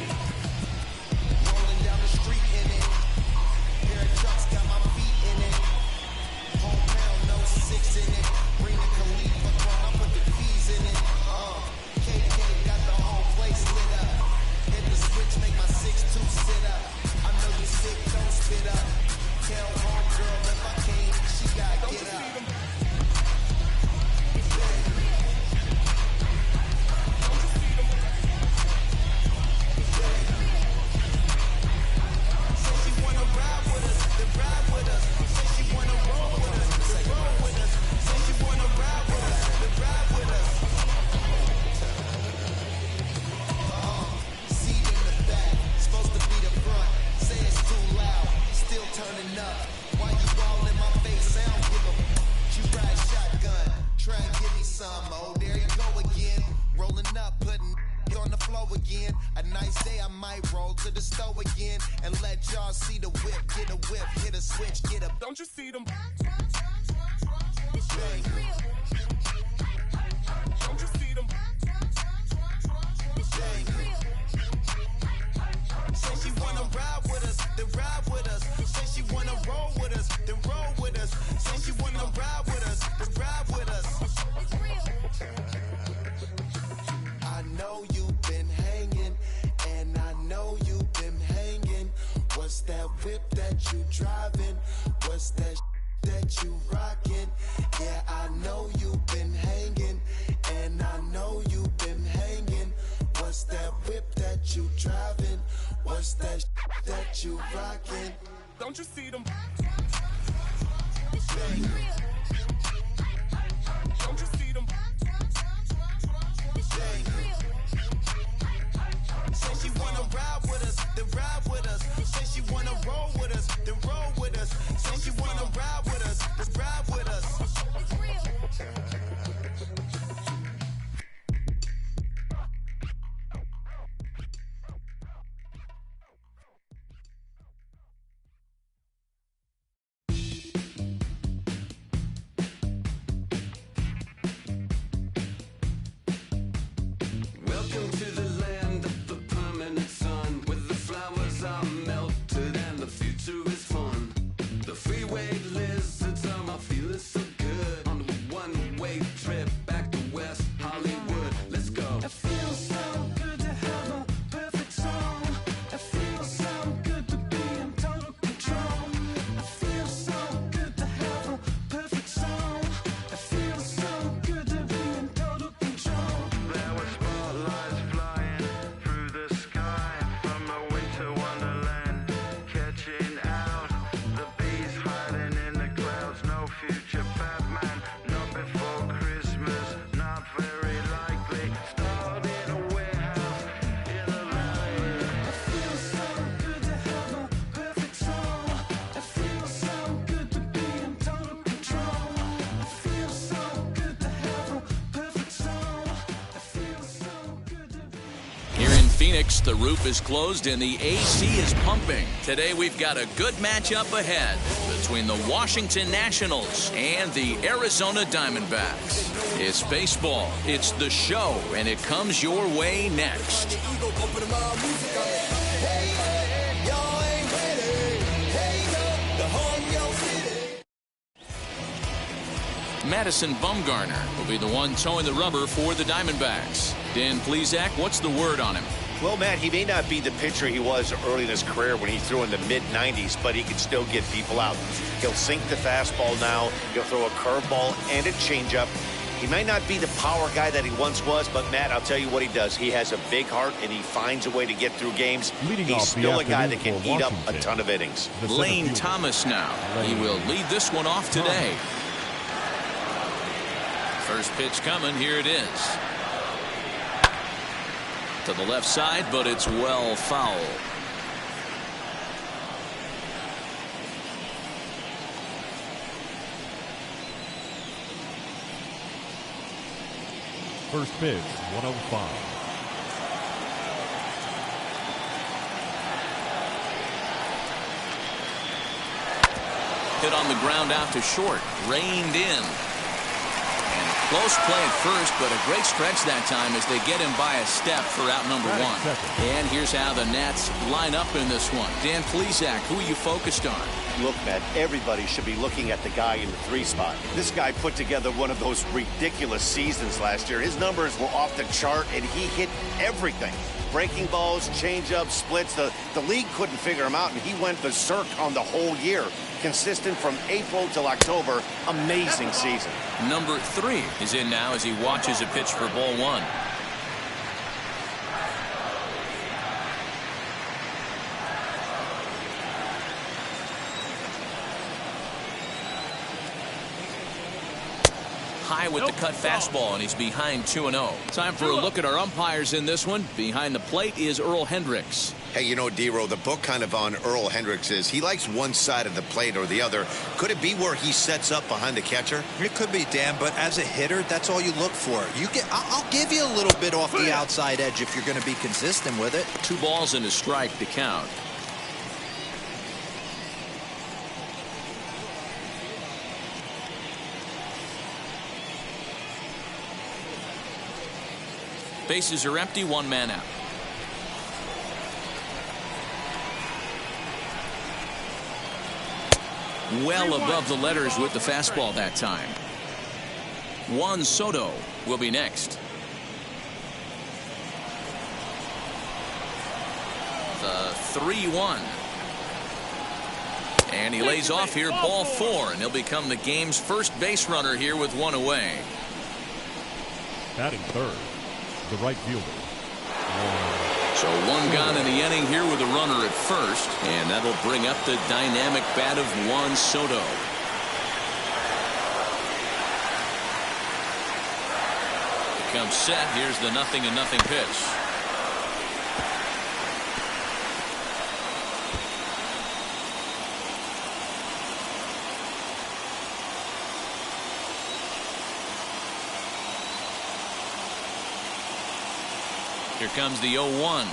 Phoenix, the roof is closed and the AC is pumping. Today we've got a good matchup ahead between the Washington Nationals and the Arizona Diamondbacks. It's baseball, it's the show, and it comes your way next. Madison Bumgarner will be the one towing the rubber for the Diamondbacks. Dan Plesac, what's the word on him? Well, Matt, he may not be the pitcher he was early in his career when he threw in the mid-90s, but he can still get people out. He'll sink the fastball now. He'll throw a curveball and a changeup. He might not be the power guy that he once was, but, Matt, I'll tell you what he does. He has a big heart, and he finds a way to get through games. He's still a guy that can eat up a ton of innings. Lane Thomas now. He will lead this one off today. First pitch coming. Here it is. To the left side, but it's well foul. First pitch, 105. Hit on the ground out to short. Reined in. Close play at first, but a great stretch that time as they get him by a step for out number one. And here's how the Nats line up in this one. Dan Plesac, who are you focused on? Look, Matt, everybody should be looking at the guy in the 3 spot. This guy put together one of those ridiculous seasons last year. His numbers were off the chart, and he hit everything. Breaking balls, changeups, splits. The league couldn't figure him out, and he went berserk on the whole year. Consistent from April till October. Amazing season. Number 3 is in now as he watches a pitch for ball 1. High with the cut fastball, and he's behind 2-0. Time for a look at our umpires in this one. Behind the plate is Earl Hendricks. Hey, you know, D-Row, the book kind of on Earl Hendricks is he likes one side of the plate or the other. Could it be where he sets up behind the catcher? It could be, Dan, but as a hitter, that's all you look for. I'll give you a little bit off the outside edge if you're going to be consistent with it. 2 balls and a strike to count. Bases are empty, 1 man out. Well above the letters with the fastball that time. Juan Soto will be next. The 3-1. And he lays off here, ball 4, and he'll become the game's first base runner here with 1 away. Batting third, the right fielder. So 1 gone in the inning here with a runner at first, and that'll bring up the dynamic bat of Juan Soto. Comes set. Here's the 0-0 pitch. Here comes the 0-1.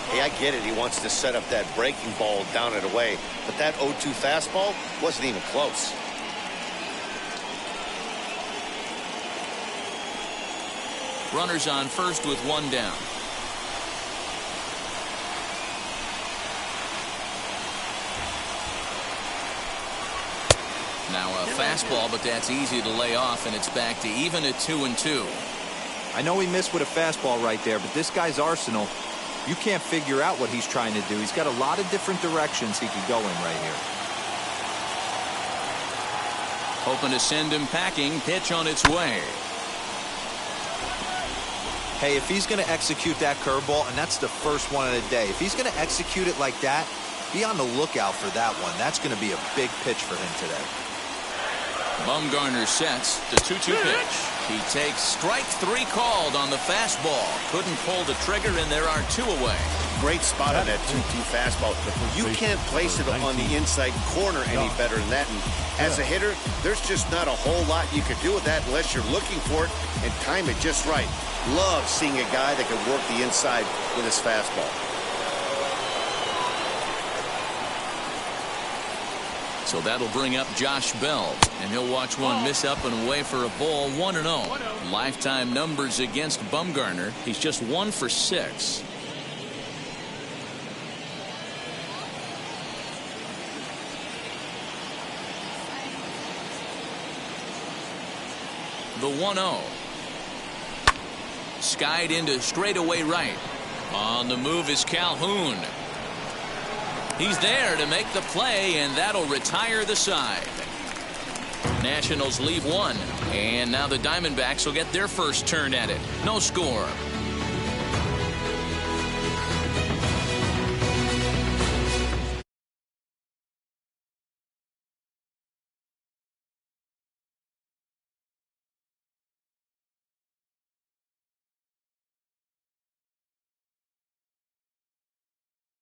Hey, I get it. He wants to set up that breaking ball down and away, but that 0-2 fastball wasn't even close. Runners on first with 1 down. Now a fastball, but that's easy to lay off, and it's back to even at 2-2. I know he missed with a fastball right there, but this guy's arsenal, you can't figure out what he's trying to do. He's got a lot of different directions he could go in right here. Hoping to send him packing. Pitch on its way. Hey, if he's going to execute that curveball, and that's the first one of the day, if he's going to execute it like that, be on the lookout for that one. That's going to be a big pitch for him today. Bumgarner sets the 2-2 pitch. He takes strike 3 called on the fastball. Couldn't pull the trigger, and there are 2 away. Great spot on that 2-2 fastball. You can't place it on the inside corner any better than that. And as a hitter, there's just not a whole lot you could do with that unless you're looking for it and time it just right. Love seeing a guy that can work the inside with his fastball. So that'll bring up Josh Bell, and he'll watch one miss up and away for a ball. 1-0. Lifetime numbers against Bumgarner. He's just 1 for 6. The 1-0. Skied into straightaway right. On the move is Calhoun. He's there to make the play, and that'll retire the side. Nationals leave 1, and now the Diamondbacks will get their first turn at it. No score.